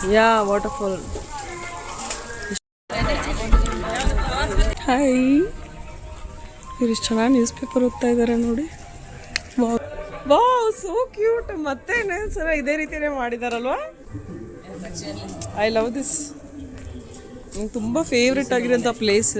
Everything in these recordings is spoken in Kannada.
ಯಾ ವಾಟರ್ಫಾಲ್. ಹಾಯ್, ಇವ್ರು ಎಷ್ಟು ಚೆನ್ನಾಗಿ ನ್ಯೂಸ್ ಪೇಪರ್ ಓದ್ತಾ ಇದ್ದಾರೆ ನೋಡಿ. Wow, so cute. ಮತ್ತೆ ಸರ ಇದೇ ರೀತಿಯೇ ಮಾಡಿದಾರಲ್ವಾ. I love this. ನಂಗೆ ತುಂಬ ಫೇವ್ರೆಟ್ ಆಗಿರೋಂಥ place.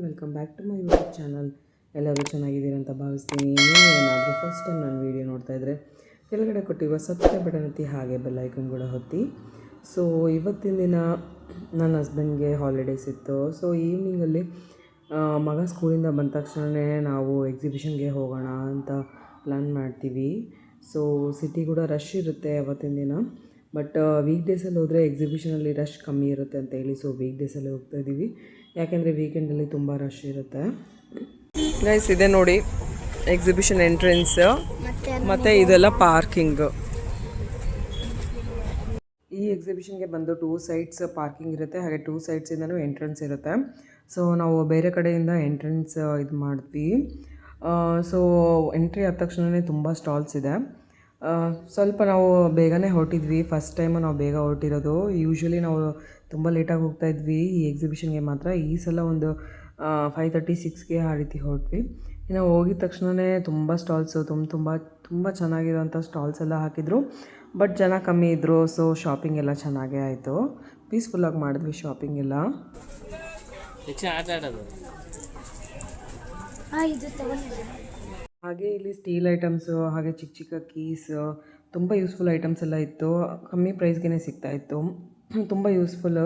Welcome back to my YouTube channel. ಎಲ್ಲರೂ ಚೆನ್ನಾಗಿದ್ದೀರಿ ಅಂತ ಭಾವಿಸ್ತೀನಿ. ನೀವು ಏನಾದರೂ ಫಸ್ಟ್ ಟೈಮ್ ನಾನು ವೀಡಿಯೋ ನೋಡ್ತಾ ಇದ್ದರೆ ಕೆಳಗಡೆ ಕೊಟ್ಟಿರುವ ಸಬ್ಸ್ಕ್ರೈಬ್ ಬಟನ್ ಒತ್ತಿ, ಹಾಗೆ ಬೆಲ್ ಐಕನ್ ಕೂಡ ಒತ್ತಿ. ಸೊ ಇವತ್ತಿನ ದಿನ ನನ್ನ ಹಸ್ಬೆಂಡ್ಗೆ ಹಾಲಿಡೇಸ್ ಇತ್ತು. ಸೊ ಈವ್ನಿಂಗಲ್ಲಿ ಮಗ ಸ್ಕೂಲಿಂದ ಬಂದ ತಕ್ಷಣವೇ ನಾವು ಎಕ್ಸಿಬಿಷನ್ಗೆ ಹೋಗೋಣ ಅಂತ ಪ್ಲ್ಯಾನ್ ಮಾಡ್ತೀವಿ. ಸೊ ಸಿಟಿ ಕೂಡ ರಶ್ ಇರುತ್ತೆ ಅವತ್ತಿನ ದಿನ. ಬಟ್ ವೀಕ್ ಡೇಸಲ್ಲಿ ಹೋದರೆ ಎಕ್ಸಿಬಿಷನಲ್ಲಿ ರಶ್ ಕಮ್ಮಿ ಇರುತ್ತೆ ಅಂತ ಹೇಳಿ ಸೊ ವೀಕ್ ಡೇಸಲ್ಲಿ ಹೋಗ್ತಾ ಇದ್ದೀವಿ. ಯಾಕೆಂದರೆ ವೀಕೆಂಡಲ್ಲಿ ತುಂಬ ರಶ್ ಇರುತ್ತೆ. ಗೈಸ್, ಇದೆ ನೋಡಿ ಎಕ್ಸಿಬಿಷನ್ ಎಂಟ್ರೆನ್ಸ್, ಮತ್ತು ಇದೆಲ್ಲ ಪಾರ್ಕಿಂಗ್. ಈ ಎಕ್ಸಿಬಿಷನ್ಗೆ ಬಂದು 2 ಸೈಡ್ಸ್ ಪಾರ್ಕಿಂಗ್ ಇರುತ್ತೆ, ಹಾಗೆ 2 ಸೈಡ್ಸಿಂದನೂ ಎಂಟ್ರೆನ್ಸ್ ಇರುತ್ತೆ. ಸೊ ನಾವು ಬೇರೆ ಕಡೆಯಿಂದ ಎಂಟ್ರೆನ್ಸ್ ಇದು ಮಾಡಿದ್ವಿ. ಸೊ ಎಂಟ್ರಿ ಆದ ತಕ್ಷಣವೇ ತುಂಬ ಸ್ಟಾಲ್ಸ್ ಇದೆ. ಸ್ವಲ್ಪ ನಾವು ಬೇಗನೆ ಹೊರಟಿದ್ವಿ. ಫಸ್ಟ್ ಟೈಮು ನಾವು ಬೇಗ ಹೊರಟಿರೋದು. ಯೂಶ್ವಲಿ ನಾವು ತುಂಬ ಲೇಟಾಗಿ ಹೋಗ್ತಾ ಇದ್ವಿ ಈ ಎಕ್ಸಿಬಿಷನ್ಗೆ ಮಾತ್ರ. ಈ ಸಲ ಒಂದು 5:30, 6ಗೆ ಆ ರೀತಿ ಹೊರಟ್ವಿ. ಇನ್ನು ಹೋಗಿದ ತಕ್ಷಣವೇ ತುಂಬ ಸ್ಟಾಲ್ಸು ತುಂಬ ಚೆನ್ನಾಗಿರೋಂಥ ಸ್ಟಾಲ್ಸ್ ಎಲ್ಲ ಹಾಕಿದರು. ಬಟ್ ಜನ ಕಮ್ಮಿ ಇದ್ದರು. ಸೊ ಶಾಪಿಂಗ್ ಎಲ್ಲ ಚೆನ್ನಾಗೇ ಆಯಿತು. ಪೀಸ್ಫುಲ್ಲಾಗಿ ಮಾಡಿದ್ವಿ ಶಾಪಿಂಗ್ ಎಲ್ಲ. ಹಾಗೆ ಇಲ್ಲಿ ಸ್ಟೀಲ್ ಐಟಮ್ಸು, ಹಾಗೆ ಚಿಕ್ಕ ಚಿಕ್ಕ ಕೀಸ್, ತುಂಬ ಯೂಸ್ಫುಲ್ ಐಟಮ್ಸ್ ಎಲ್ಲ ಇತ್ತು. ಕಮ್ಮಿ ಪ್ರೈಸ್ಗೆ ಸಿಗ್ತಾಯಿತ್ತು. ತುಂಬ ಯೂಸ್ಫುಲ್ಲು.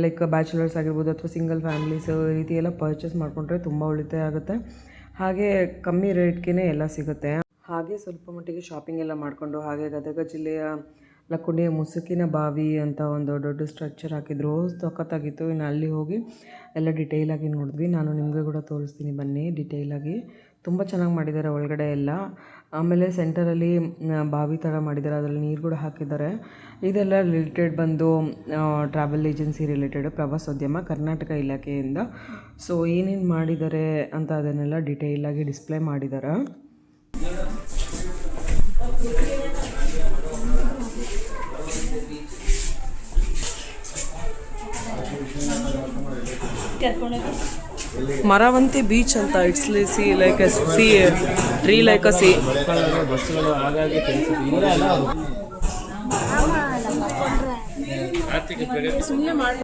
ಲೈಕ್ ಬ್ಯಾಚುಲರ್ಸ್ ಆಗಿರ್ಬೋದು ಅಥವಾ ಸಿಂಗಲ್ ಫ್ಯಾಮಿಲೀಸ್ ಈ ರೀತಿ ಎಲ್ಲ ಪರ್ಚೇಸ್ ಮಾಡಿಕೊಂಡ್ರೆ ತುಂಬ ಉಳಿತಾಯ ಆಗುತ್ತೆ. ಹಾಗೆ ಕಮ್ಮಿ ರೇಟ್ಗೆ ಎಲ್ಲ ಸಿಗುತ್ತೆ. ಹಾಗೆ ಸ್ವಲ್ಪ ಮಟ್ಟಿಗೆ ಶಾಪಿಂಗ್ ಎಲ್ಲ ಮಾಡಿಕೊಂಡು ಹಾಗೆ ಗದಗ ಜಿಲ್ಲೆಯ ಲಕ್ಕುಂಡಿಯ ಮುಸುಕಿನ ಬಾವಿ ಅಂತ ಒಂದು ದೊಡ್ಡ ಸ್ಟ್ರಕ್ಚರ್ ಹಾಕಿದ್ರು, ಸಖತ್ತಾಗಿತ್ತು. ಇನ್ನು ಅಲ್ಲಿ ಹೋಗಿ ಎಲ್ಲ ಡಿಟೇಲಾಗಿ ನೋಡಿದ್ವಿ. ನಾನು ನಿಮಗೆ ಕೂಡ ತೋರಿಸ್ತೀನಿ ಬನ್ನಿ ಡಿಟೇಲಾಗಿ. ತುಂಬ ಚೆನ್ನಾಗಿ ಮಾಡಿದ್ದಾರೆ ಒಳಗಡೆ ಎಲ್ಲ. ಆಮೇಲೆ ಸೆಂಟರಲ್ಲಿ ಬಾವಿ ಥರ ಮಾಡಿದ್ದಾರೆ, ಅದರಲ್ಲಿ ನೀರು ಕೂಡ ಹಾಕಿದ್ದಾರೆ. ಇದೆಲ್ಲ ರಿಲೇಟೆಡ್ ಬಂದು ಟ್ರಾವೆಲ್ ಏಜೆನ್ಸಿ ರಿಲೇಟೆಡ್ ಪ್ರವಾಸೋದ್ಯಮ ಕರ್ನಾಟಕ ಇಲಾಖೆಯಿಂದ. ಸೊ ಏನೇನು ಮಾಡಿದ್ದಾರೆ ಅಂತ ಅದನ್ನೆಲ್ಲ ಡಿಟೇಲಾಗಿ ಡಿಸ್ಪ್ಲೇ ಮಾಡಿದ್ದಾರೆ. ಮರವಂತಿ ಬೀಚ್ ಅಂತ. It's C like A C, tree like a C. ಸುಮ್ಮನೆ ಮಾಡಿ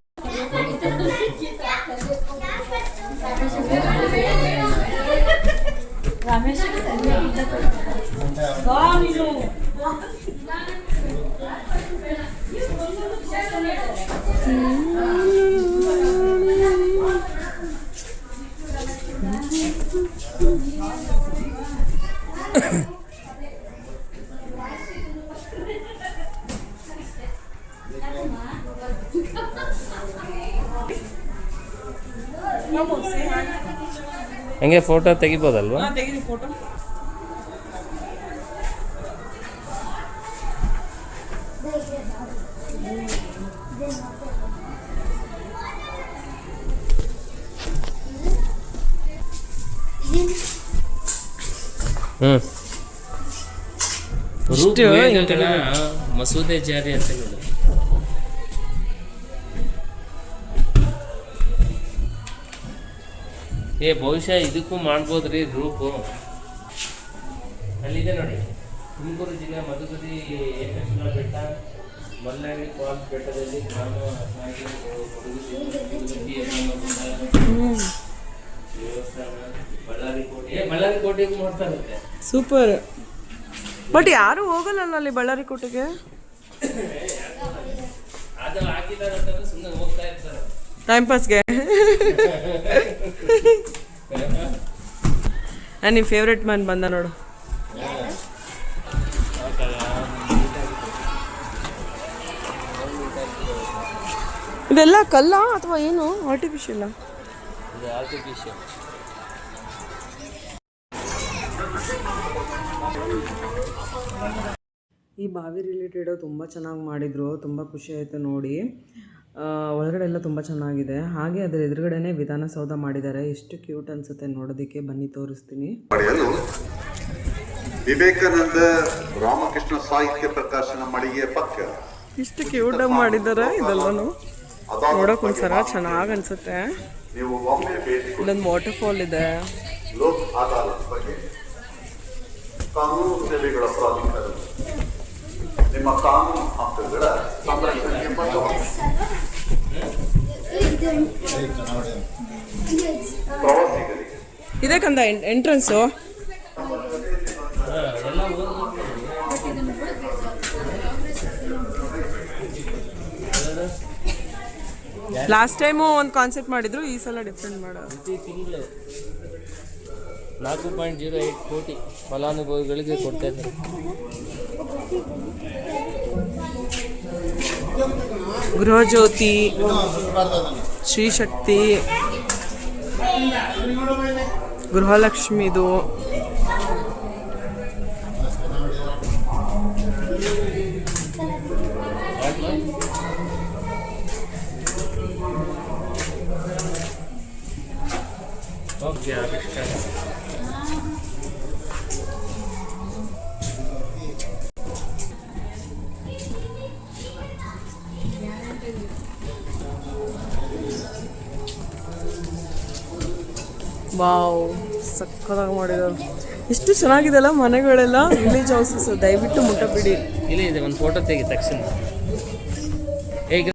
ಹಂಗೆ ಫೋಟೋ ತೆಗಿಬೋದಲ್ವಾ? ತೆಗೀರಿ ಫೋಟೋ. ಮಸೂದೆ ಜಾರಿ ಅಂತ ನೋಡು. ಬಹುಶಃ ಇದಕ್ಕೂ ಮಾಡ್ಬೋದ್ರಿ ರೂಪು. ಅಲ್ಲಿದೆ ನೋಡಿ, ತುಮಕೂರು ಜಿಲ್ಲೆ ಮಧುಗಿರಿ ಏಕಶಿಲಾ ಬೆಟ್ಟ, ಮಲ್ನಾಡಿ ಫಾಲ್ಸ್ ಬೆಟ್ಟದಲ್ಲಿ ಗ್ರಾಮ ದೇವಸ್ಥಾನ, ಬಳ್ಳಾರಿ ಕೋಟೆಗೂ ಮಾಡ್ತಾ ಇರುತ್ತೆ. ಸೂಪರ್. ಬಟ್ ಯಾರು ಹೋಗಲ್ಲ ಅಲ್ಲಿ ಬಳ್ಳಾರಿ ಕೋಟೆಗೆ. ಅದು ಹಾಕಿದ್ದಾರೆ ಅಂತಂದ್ರೆ ಸುಮ್ಮನೆ ಹೋಗ್ತಾ ಇರ್ತಾರೆ ಟೈಮ್ ಪಾಸ್ಗೆ. ನಿಮ್ಮ ಫೇವ್ರೆಟ್ ಮನ್ ಬಂದ ನೋಡು. ಇದೆಲ್ಲ ಕಲ್ಲ ಅಥವಾ ಏನು ಆರ್ಟಿಫಿಷಿಯಲ್? ಈ ಬಾವಿ ರಿಲೇಟೆಡು ತುಂಬ ಚೆನ್ನಾಗಿ ಮಾಡಿದರು, ತುಂಬ ಖುಷಿ ಆಯಿತು ನೋಡಿ. ಒಳಗಡೆ ಎಲ್ಲ ತುಂಬ ಚೆನ್ನಾಗಿದೆ. ಹಾಗೆ ಅದರ ಎದುರುಗಡೆನೇ ವಿಧಾನಸೌಧ ಮಾಡಿದ್ದಾರೆ. ಎಷ್ಟು ಕ್ಯೂಟ್ ಅನಿಸುತ್ತೆ ನೋಡೋದಕ್ಕೆ. ಬನ್ನಿ ತೋರಿಸ್ತೀನಿ. ವಿವೇಕಾನಂದ ರಾಮಕೃಷ್ಣ ಸಾಹಿತ್ಯ ಪ್ರಕಾಶನ ಮಳಿಗೆ ಪಕ್ಕ ಇಷ್ಟು ಕ್ಯೂಟಾಗಿ ಮಾಡಿದ್ದಾರೆ. ಇದೆಲ್ಲನೂ ನೋಡೋಕೆ ಒಂದ್ಸಲ ಚೆನ್ನಾಗಿ ಅನಿಸುತ್ತೆ. ನೀವು ಒಮ್ಮೆ ಭೇಟಿ ಇಲ್ಲೊಂದು ವಾಟರ್ಫಾಲ್ ಇದೆ. ಲೋಕ್ ಅದಾಲತ್ ಬಗ್ಗೆ ಕಾನೂನು ಸೇವೆಗಳ ಪ್ರಾಧಿಕಾರ ನಿಮ್ಮ ಕಾನೂನು ಹಕ್ಕುಗಳ ಸಂರಕ್ಷಣೆಗೆ ಬದ್ಧವಾಗಿದೆ. ಪ್ರವಾಸಿಗರಿಗೆ ಇದೇ ಕಂದ ಎಂಟ್ರೆನ್ಸು. ಲಾಸ್ಟ್ ಟೈಮು ಒಂದು ಕಾನ್ಸೆಪ್ಟ್ ಮಾಡಿದ್ರು, ಈ ಸಲ ಡಿಫ್ರೆಂಟ್ ಮಾಡೋ. ಪ್ರತಿ ತಿಂಗಳು 4.08 ಕೋಟಿ ಫಲಾನುಭವಿಗಳಿಗೆ ಕೊಡ್ತಾ ಇದ್ದಾರೆ. ಗೃಹಜ್ಯೋತಿ, ಶ್ರೀಶಕ್ತಿ, ಗೃಹಲಕ್ಷ್ಮಿದು, ಓಕೆ ಅಭಿಷೇಕ. ವಾವ್, ಸಕ್ಕತ್ತಾಗಿ ಮಾಡಿದ್ರು. ಎಷ್ಟು ಚೆನ್ನಾಗಿದೆಲ್ಲ ಮನೆಗಳೆಲ್ಲ. Village houses. ದಯವಿಟ್ಟು ಮುಟ್ಟಬಿಡಿ. ಇಲ್ಲಿ ಇದೆ, ಒಂದು ಫೋಟೋ ತೆಗಿ ತಕ್ಷಣ. ಹೇಗೆ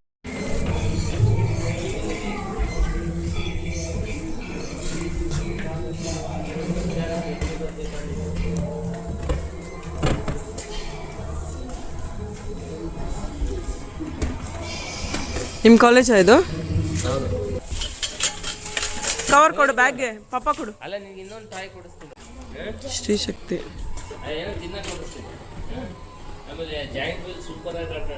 ನಿಮ್ಮ ಕಾಲೇಜ್ ಇದು? ಹೌದು. ಕವರ್ ಕೊಡು, ಬ್ಯಾಗ್ಗೆ ಪಾಪ ಕೊಡು. ಅಲ್ಲ, ನಿನ್ಗೆ ಇನ್ನೊಂದು ಟಾಯ್ ಕೊಡಿಸ್ತೀನಿ. ಶ್ರೀಶಕ್ತಿ. ಏನೋ ತಿನ್ನ ಕೊಡಿಸ್ತೀನಿ. ಆಮೇಲೆ ಜಾಯಿಂಟ್ ವೀಲ್ ಸೂಪರ್ ಆಗಿ ಆಟ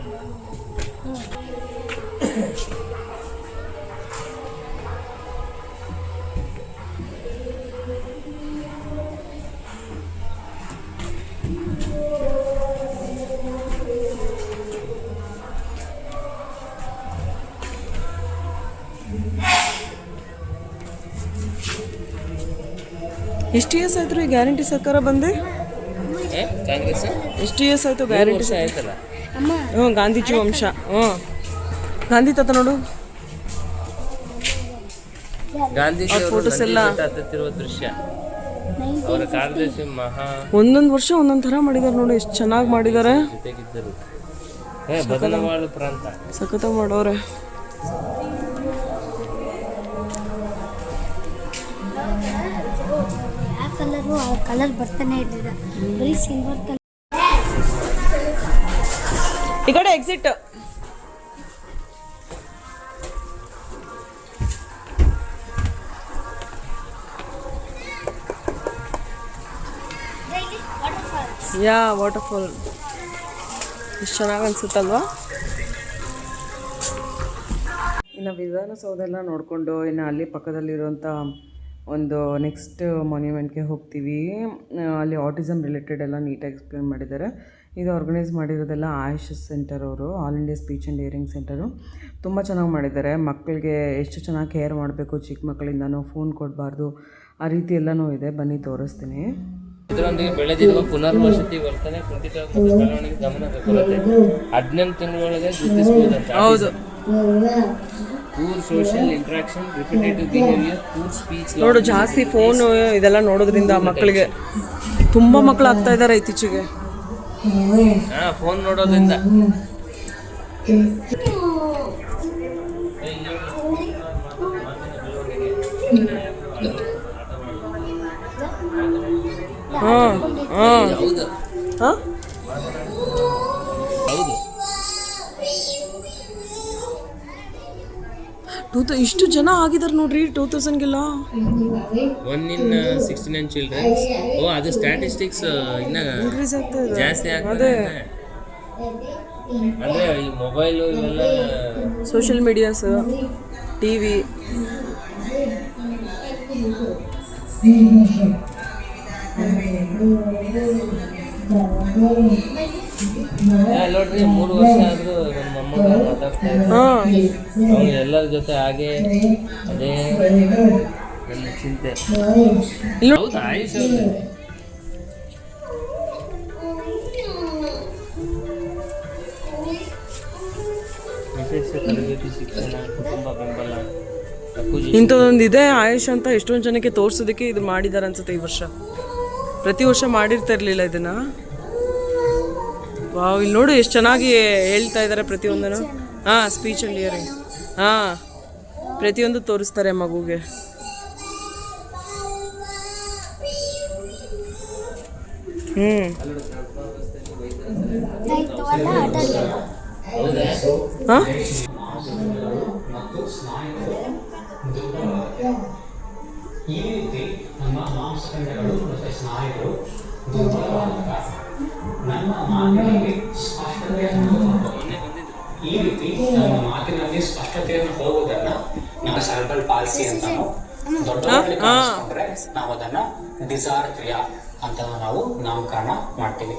ಎಷ್ಟು ಇಯರ್ಸ್ ಆಯ್ತು ಈ ಗ್ಯಾರಂಟಿ ಸರ್ಕಾರ ಬಂದೆ? ಕಾಂಗ್ರೆಸ್ ಎಷ್ಟು ಇಯರ್ಸ್ ಆಯ್ತು ಗ್ಯಾರಂಟಿ? ಆಯ್ತಲ್ಲ. ಹ್ಞೂ, ಗಾಂಧೀಜಿ ವಂಶ. ಹ್ಞೂ, ಗಾಂಧಿ ತಾತ ನೋಡು. ಗಾಂಧೀಜಿ ಫೋಟೋಸ್ ಎಲ್ಲ ಹತ್ತುತ್ತಿರುವ ದೃಶ್ಯ. ಅವರ ಕಾರ್ಯದರ್ಶಿ ಒಂದೊಂದು ವರ್ಷ ಒಂದೊಂದು ಥರ ಮಾಡಿದ್ದಾರೆ ನೋಡಿ. ಎಷ್ಟು ಚೆನ್ನಾಗಿ ಮಾಡಿದ್ದಾರೆ. ಜೊತೆಗಿದ್ದರು. ಬದನವಾಳ ಪ್ರಾಂತ ಸಖತ್ತಾಗಿ ಮಾಡೋರೆ. ಕಲರ್ ಬರ್ತಾನೆ ಇರಲಿಲ್ಲ, ಬರೀ ಸಿಲ್ವರ್ ಕಲರ್. ಈ ಕಡೆ ಎಕ್ಸಿಟ್. ಯಾ ವಾಟರ್ಫಾಲ್ ಎಷ್ಟು ಚೆನ್ನಾಗಿ ಅನ್ಸುತ್ತಲ್ವಾ. ಇನ್ನು ವಿಧಾನಸೌಧ ಎಲ್ಲ ನೋಡಿಕೊಂಡು ಇನ್ನು ಅಲ್ಲಿ ಪಕ್ಕದಲ್ಲಿರುವಂಥ ಒಂದು ನೆಕ್ಸ್ಟ್ ಮಾನ್ಯುಮೆಂಟ್ಗೆ ಹೋಗ್ತೀವಿ. ಅಲ್ಲಿ ಆಟಿಸಮ್ ರಿಲೇಟೆಡ್ ಎಲ್ಲ ನೀಟಾಗಿ ಎಕ್ಸ್ಪ್ಲೇನ್ ಮಾಡಿದ್ದಾರೆ. ಇದು ಆರ್ಗನೈಸ್ ಮಾಡಿರೋದೆಲ್ಲ ಆಯುಷ್ ಸೆಂಟರ್ ಅವರು, all India speech and hearing centre. ತುಂಬ ಚೆನ್ನಾಗಿ ಮಾಡಿದ್ದಾರೆ. ಮಕ್ಕಳಿಗೆ ಎಷ್ಟು ಚೆನ್ನಾಗಿ ಕೇರ್ ಮಾಡಬೇಕು, ಚಿಕ್ಕ ಮಕ್ಕಳಿಂದನೂ ಫೋನ್ ಕೊಡಬಾರ್ದು, ಆ ರೀತಿ ಎಲ್ಲನೂ ಇದೆ. ಬನ್ನಿ ತೋರಿಸ್ತೀನಿ. ಇದರೊಂದಿಗೆ ಬೆಳೆದಿರುವ ಪುನರ್ವಸತಿ ವರ್ತನೆ ಕುಂಠಿತ ಬೆಳವಣಿಗೆ ಗಮನ ಕೊರತೆ 18 ತಿಂಗಳೊಳಗೆ ಗುರುತಿಸಬಹುದಂತ. ಹೌದು, poor social interaction, repetitive behaviour, poor speech. ನೋಡು, ಜಾಸ್ತಿ ಫೋನು ಇದೆಲ್ಲ ನೋಡೋದ್ರಿಂದ ಮಕ್ಕಳಿಗೆ ತುಂಬ ಮಕ್ಕಳು ಆಗ್ತಾ ಇದ್ದಾರೆ ಇತ್ತೀಚೆಗೆ. ಫೋನ್ ನೋಡೋದ್ರಿಂದ. ಹೌದು ಹೌದು. ಇಷ್ಟು ಜನ ಆಗಿದ್ದಾರೆ ನೋಡ್ರಿ 2000ಗೆಲ್ಲ. 1 in 69 ಚಿಲ್ಡ್ರನ್ಸ್. ಓ, ಅದು ಸ್ಟ್ಯಾಟಿಸ್ಟಿಕ್ಸ್ ಇನ್ನ ಇನ್ಕ್ರೀಸ್ ಆಗ್ತಾ ಇದೆ. ಜಾಸ್ತಿ ಆಗ್ತದೆ. ಅಂದ್ರೆ ಈ ಮೊಬೈಲು ಇವೆಲ್ಲ, ಸೋಷಿಯಲ್ ಮೀಡಿಯಾಸ್, ಟಿವಿ. ನೋಡ್ರಿ 3 ವರ್ಷ ಆದ್ರೂ ನನ್ನ ಮೊಮ್ಮಗ ಮಾತಾಡ್ತಾ ಇದ್ದ. ಹಾಂ ಅವನು ಎಲ್ಲರ ಜೊತೆ ಹಾಗೆ ಅದೇ ನನ್ನ ಚಿಂತೆ. ಹೌದಾ ಆಯುಷ್ ಅವ್ರದ್ದು? ವಿಶೇಷ ತರಬೇತಿ ಶಿಕ್ಷಣ ಕುಟುಂಬ ಬೆಂಬಲ ಅಕ್ಕುಜಿ ಇಂಥದ್ದೊಂದು ಇದೆ ಆಯುಷ್ ಅಂತ ಎಷ್ಟೊಂದು ಜನಕ್ಕೆ ತೋರಿಸೋದಕ್ಕೆ ಇದು ಮಾಡಿದ್ದಾರೆ ಅನ್ಸುತ್ತೆ ಈ ವರ್ಷ. ಪ್ರತಿ ವರ್ಷ ಮಾಡಿರ್ತಾ ಇರಲಿಲ್ಲ ಇದನ್ನು. ವಾವ್, ಇಲ್ಲಿ ನೋಡು ಎಷ್ಟು ಚೆನ್ನಾಗಿ ಹೇಳ್ತಾ ಇದ್ದಾರೆ ಪ್ರತಿಯೊಂದನ್ನು. ಹಾಂ, ಸ್ಪೀಚ್ ಆ್ಯಂಡ್ ಹಿಯರಿಂಗ್. ಹಾಂ, ಪ್ರತಿಯೊಂದು ತೋರಿಸ್ತಾರೆ ಮಗುಗೆ. ಹಾಂ, ಈ ರೀತಿ ನಮ್ಮ ಮಾಂಸಖಂಡಗಳು ಮತ್ತು ಸ್ನಾಯುಗಳು ದುರ್ಬಲವಾದಾಗ ನಮ್ಮ ಮಾತಿನಲ್ಲಿ ಸ್ಪಷ್ಟತೆಯನ್ನು ಹೋಗುವುದನ್ನ ನಾವು ಸೆರೆಬ್ರಲ್ ಪಾಲ್ಸಿ ಅಂತಾನು, ದೊಡ್ಡವರಲ್ಲಿ ಕಾಣಿಸ್ಕೊಂಡ್ರೆ ನಾವು ಅದನ್ನ ಡಿಸಾರ್ಟ್ರಿಯಾ ಅಂತ ನಾವು ನಾಮಕರಣ ಮಾಡ್ತೀವಿ.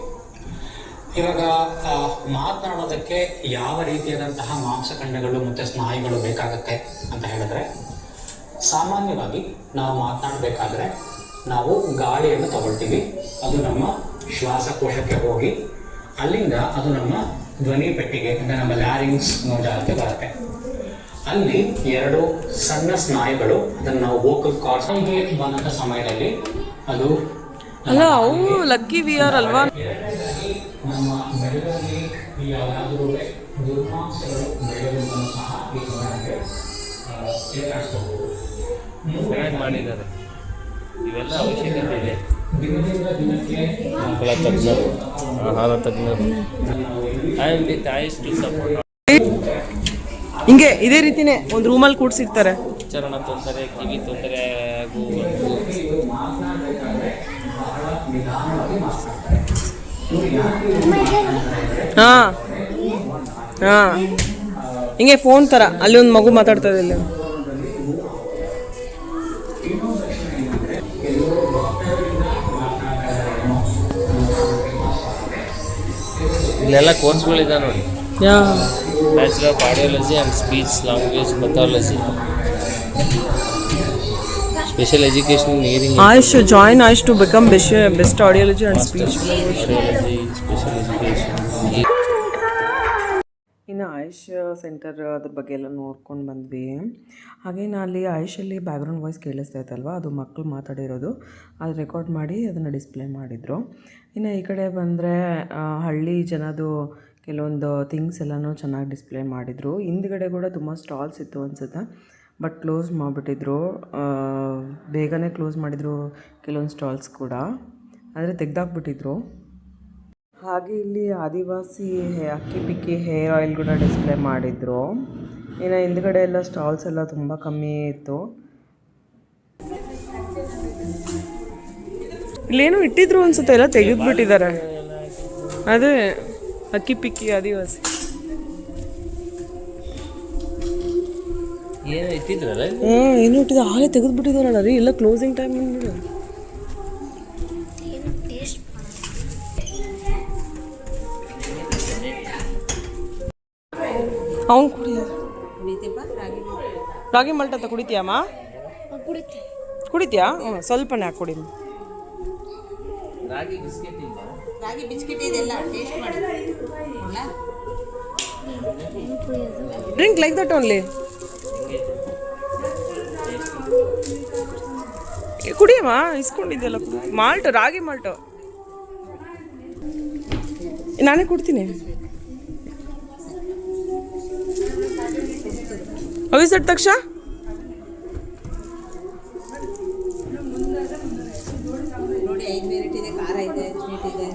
ಇವಾಗ ಮಾತನಾಡೋದಕ್ಕೆ ಯಾವ ರೀತಿಯಾದಂತಹ ಮಾಂಸಖಂಡಗಳು ಮತ್ತು ಸ್ನಾಯುಗಳು ಬೇಕಾಗತ್ತೆ ಅಂತ ಹೇಳಿದ್ರೆ, ಸಾಮಾನ್ಯವಾಗಿ ನಾವು ಮಾತನಾಡಬೇಕಾದ್ರೆ ನಾವು ಗಾಳಿಯನ್ನು ತಗೊಳ್ತೀವಿ. ಅದು ನಮ್ಮ ಶ್ವಾಸಕೋಶಕ್ಕೆ ಹೋಗಿ ಅಲ್ಲಿಂದ ಅದು ನಮ್ಮ ಧ್ವನಿ ಪೆಟ್ಟಿಗೆ ಅಂದರೆ ನಮ್ಮ ಲ್ಯಾರಿಂಗ್ಸ್ ಜಾಗಕ್ಕೆ ಬರುತ್ತೆ. ಅಲ್ಲಿ 2 ಸಣ್ಣ ಸ್ನಾಯುಗಳು, ಅದನ್ನು ನಾವು ವೋಕಲ್ ಕಾರ್ಡ್ಸ್ ಬಂದಂಥ ಸಮಯದಲ್ಲಿ ಅದು ಅಲ್ಲ ಅವು ಲಕ್ಕಿ ವಿ ಆರ್ ಅಲ್ವಾ? ನಮ್ಮ ಮೆದುಳಲ್ಲಿ ಯಾವುದಾದ್ರೂ ದುರ್ಮಾಂಸಗಳು ಬೆಳೆಯುವುದನ್ನು ಸಹ ಈ ಸಮಯಕ್ಕೆ ಏರ್ಪಡಿಸಬಹುದು. ಚೆನ್ನಾಗಿ ಮಾಡಿದ್ದಾರೆ. ಇವೆಲ್ಲ ಅವಶ್ಯಕತೆ ಇದೆ. ದಿನದಿಂದ ದಿನಕ್ಕೆ ಮಕ್ಕಳ ತಜ್ಞರು, ಆಹಾರ ತಜ್ಞರು. I am with Ayush to support. ಹಿಂಗೆ ಇದೇ ರೀತಿನೇ ಒಂದು ರೂಮಲ್ಲಿ ಕೂಡಿಸಿರ್ತಾರೆ. ಉಚ್ಚಾರಣ ತೊಂದರೆ, ಕಿವಿ ತೊಂದರೆ ಆಗುವುದು. ಹಾಂ ಹಾಂ, ಹಿಂಗೆ ಫೋನ್ ಥರ ಅಲ್ಲಿ ಒಂದು ಮಗು ಮಾತಾಡ್ತಾ ಇದೆ. ಇಲ್ಲಿ ಇಲ್ಲೆಲ್ಲ ಕೋರ್ಸ್ಗಳಿದೆ ನೋಡಿ. Yeah bachelor of audiology and speech language pathology, special education in hearing, Ayush join Ayush to become best audiology and speech. Audiology, special education. ಇನ್ನು ಆಯುಷ್ ಸೆಂಟರ್ ಅದ್ರ ಬಗ್ಗೆ ಎಲ್ಲ ನೋಡ್ಕೊಂಡು ಬಂದ್ವಿ. ಹಾಗೇನು ಅಲ್ಲಿ ಆಯುಷಲ್ಲಿ ಬ್ಯಾಕ್ಗ್ರೌಂಡ್ ವಾಯ್ಸ್ ಕೇಳಿಸ್ತಾ ಇತ್ತಲ್ವ, ಅದು ಮಕ್ಕಳು ಮಾತಾಡಿರೋದು, ಅದು ರೆಕಾರ್ಡ್ ಮಾಡಿ ಅದನ್ನು ಡಿಸ್ಪ್ಲೇ ಮಾಡಿದರು. ಇನ್ನು ಈ ಕಡೆ ಬಂದರೆ ಹಳ್ಳಿ ಜನದು ಕೆಲವೊಂದು ಥಿಂಗ್ಸ್ ಎಲ್ಲನೂ ಚೆನ್ನಾಗಿ ಡಿಸ್ಪ್ಲೇ ಮಾಡಿದರು. ಹಿಂದ್ಗಡೆ ಕೂಡ ತುಂಬ ಸ್ಟಾಲ್ಸ್ ಇತ್ತು ಅನಿಸುತ್ತೆ, ಬಟ್ ಕ್ಲೋಸ್ ಮಾಡಿಬಿಟ್ಟಿದ್ರು. ಬೇಗನೆ ಕ್ಲೋಸ್ ಮಾಡಿದರು ಕೆಲವೊಂದು ಸ್ಟಾಲ್ಸ್ ಕೂಡ, ಅಂದರೆ ತೆಗ್ದಾಕ್ಬಿಟ್ಟಿದ್ರು. ಹಾಗೆ ಇಲ್ಲಿ ಆದಿವಾಸಿ ಅಕ್ಕಿ ಪಿಕ್ಕಿ ಹೇರ್ ಆಯಿಲ್ ಕೂಡ ಡಿಸ್ಪ್ಲೇ ಮಾಡಿದರು. ಇನ್ನು ಹಿಂದ್ಗಡೆ ಎಲ್ಲ ಸ್ಟಾಲ್ಸ್ ಎಲ್ಲ ತುಂಬ ಕಮ್ಮಿ ಇತ್ತು. ಇಲ್ಲೇನೋ ಇಟ್ಟಿದ್ರು ಅನ್ಸುತ್ತೆ, ಎಲ್ಲ ತೆಗೆದುಬಿಟ್ಟಿದ್ದಾರೆ. ಅದೇ ಅಕ್ಕಿ ಪಿಕ್ಕಿ ಆದಿವಾಸಿ ಏನು ಇಟ್ಟಿದ್ರಲ್ಲ, ಏನೋ ಇಟ್ಟಿದ್ದು ಹಾಲೇ ತೆಗೆದುಬಿಟ್ಟಿದ್ದಾರಲ್ಲ ರೀ, ಎಲ್ಲ ಕ್ಲೋಸಿಂಗ್ ಟೈಮ್ ಬಂದ್ಬಿಡು. ಅವ್ನು ಕುಡಿಯೋದು ರಾಗಿ ಮಲ್ಟ್ ಅಂತ ಕುಡಿತೀಯಮ್ಮ? ಕುಡಿತೀಯಾ? ಹ್ಞೂ, ಸ್ವಲ್ಪನೇ ಹಾಕಿ ಕುಡಿ. ರಾಗಿ ಬಿಸ್ಕೆಟ್ ಇಲ್ಲ, ರಾಗಿ ಬಿಸ್ಕೆಟ್ ಇದೆಲ್ಲ ಟೇಸ್ಟ್ ಮಾಡಿ. Drink like that only. ಕುಡಿಯಮ್ಮ, ಇಸ್ಕೊಂಡಿದ್ದೆಲ್ಲ ಮಾಲ್ಟ್, ರಾಗಿ ಮಾಲ್ಟು ನಾನೇ ಕೊಡ್ತೀನಿ. ಅವಿಸಟ್ ತಕ್ಷ ನೋಡಿ 5 ವೆರೈಟಿ ಇದೆ, ಖಾರ ಇದೆ, ಸ್ವೀಟ್ ಇದೆ.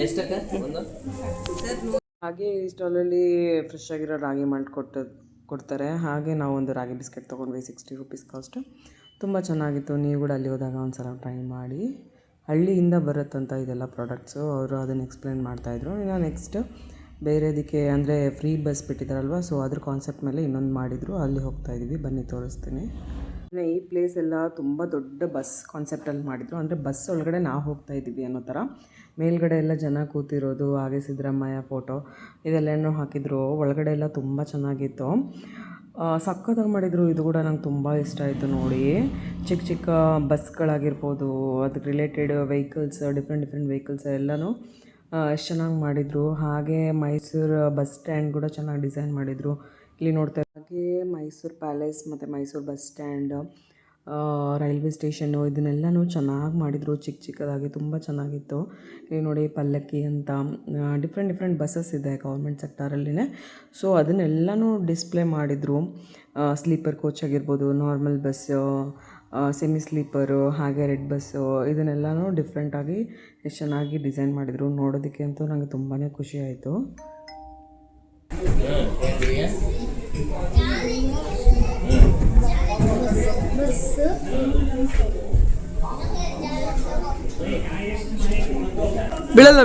ಎಷ್ಟಕ್ಕ ಒಂದು? ಹಾಗೆ ಈ ಸ್ಟಾಲಲ್ಲಿ ಫ್ರೆಶ್ ಆಗಿರೋ ರಾಗಿ ಮಾಲ್ಟ್ ಕೊಡ್ತಾರೆ. ಹಾಗೆ ನಾವು ಒಂದು ರಾಗಿ ಬಿಸ್ಕೆಟ್ ತೊಗೊಂಡ್ವಿ, 60 ರೂಪೀಸ್ ಕಾಸ್ಟ್. ತುಂಬ ಚೆನ್ನಾಗಿತ್ತು. ನೀವು ಕೂಡ ಅಲ್ಲಿ ಹೋದಾಗ ಒಂದು ಸಲ ಟ್ರೈ ಮಾಡಿ. ಹಳ್ಳಿಯಿಂದ ಬರುತ್ತಂತ ಇದೆಲ್ಲ ಪ್ರಾಡಕ್ಟ್ಸು, ಅವರು ಅದನ್ನು ಎಕ್ಸ್ಪ್ಲೇನ್ ಮಾಡ್ತಾಯಿದ್ರು. ಇನ್ನು ನೆಕ್ಸ್ಟ್ ಬೇರೆದಕ್ಕೆ ಅಂದರೆ ಫ್ರೀ ಬಸ್ ಬಿಟ್ಟಿದ್ದಾರಲ್ವ, ಸೊ ಅದ್ರ ಕಾನ್ಸೆಪ್ಟ್ ಮೇಲೆ ಇನ್ನೊಂದು ಮಾಡಿದರು, ಅಲ್ಲಿ ಹೋಗ್ತಾಯಿದ್ವಿ. ಬನ್ನಿ ತೋರಿಸ್ತೀನಿ. ಈ ಪ್ಲೇಸ್ ಎಲ್ಲ ತುಂಬ ದೊಡ್ಡ ಬಸ್ ಕಾನ್ಸೆಪ್ಟಲ್ಲಿ ಮಾಡಿದರು. ಅಂದರೆ ಬಸ್ ಒಳಗಡೆ ನಾವು ಹೋಗ್ತಾ ಇದ್ದೀವಿ ಅನ್ನೋ ಥರ. ಮೇಲ್ಗಡೆ ಎಲ್ಲ ಜನ ಕೂತಿರೋದು, ಹಾಗೆ ಸಿದ್ದರಾಮಯ್ಯ ಫೋಟೋ ಇದೆಲ್ಲನೂ ಹಾಕಿದ್ರು. ಒಳಗಡೆ ಎಲ್ಲ ತುಂಬ ಚೆನ್ನಾಗಿತ್ತು, ಸಖತ್ತಾಗಿ ಮಾಡಿದರು. ಇದು ಕೂಡ ನಂಗೆ ತುಂಬ ಇಷ್ಟ ಆಯಿತು ನೋಡಿ. ಚಿಕ್ಕ ಚಿಕ್ಕ ಬಸ್ಗಳಾಗಿರ್ಬೋದು, ಅದಕ್ಕೆ ರಿಲೇಟೆಡ್ ವೆಹಿಕಲ್ಸ್, ಡಿಫ್ರೆಂಟ್ ವೆಹಿಕಲ್ಸ್ ಎಲ್ಲನೂ ಎಷ್ಟು ಚೆನ್ನಾಗಿ ಮಾಡಿದರು. ಹಾಗೆ ಮೈಸೂರು ಬಸ್ ಸ್ಟ್ಯಾಂಡ್ ಕೂಡ ಚೆನ್ನಾಗಿ ಡಿಸೈನ್ ಮಾಡಿದರು. ಇಲ್ಲಿ ನೋಡ್ತಾ ಹಾಗೆ ಮೈಸೂರು ಪ್ಯಾಲೇಸ್ ಮತ್ತು Mysuru bus stand, railway station ಇದನ್ನೆಲ್ಲನೂ ಚೆನ್ನಾಗಿ ಮಾಡಿದರು. ಚಿಕ್ಕದಾಗಿ ತುಂಬ ಚೆನ್ನಾಗಿತ್ತು. ಇಲ್ಲಿ ನೋಡಿ ಪಲ್ಲಕ್ಕಿ ಅಂತ ಡಿಫ್ರೆಂಟ್ ಬಸ್ಸಸ್ ಇದೆ ಗೌರ್ಮೆಂಟ್ ಸೆಕ್ಟರಲ್ಲಿನೇ. ಸೊ ಅದನ್ನೆಲ್ಲನೂ ಡಿಸ್ಪ್ಲೇ ಮಾಡಿದರು. ಸ್ಲೀಪರ್ ಕೋಚ್ ಆಗಿರ್ಬೋದು, ನಾರ್ಮಲ್ ಬಸ್ಸು, ಸೆಮಿ ಸ್ಲೀಪರು, ಹಾಗೆ ರೆಡ್ ಬಸ್ಸು, ಇದನ್ನೆಲ್ಲನೂ ಡಿಫ್ರೆಂಟಾಗಿ ಎಷ್ಟು ಚೆನ್ನಾಗಿ ಡಿಸೈನ್ ಮಾಡಿದರು. ನೋಡೋದಕ್ಕೆ ಅಂತೂ ನನಗೆ ತುಂಬಾ ಖುಷಿ ಆಯಿತು. ಬೀಳಲ್ಲ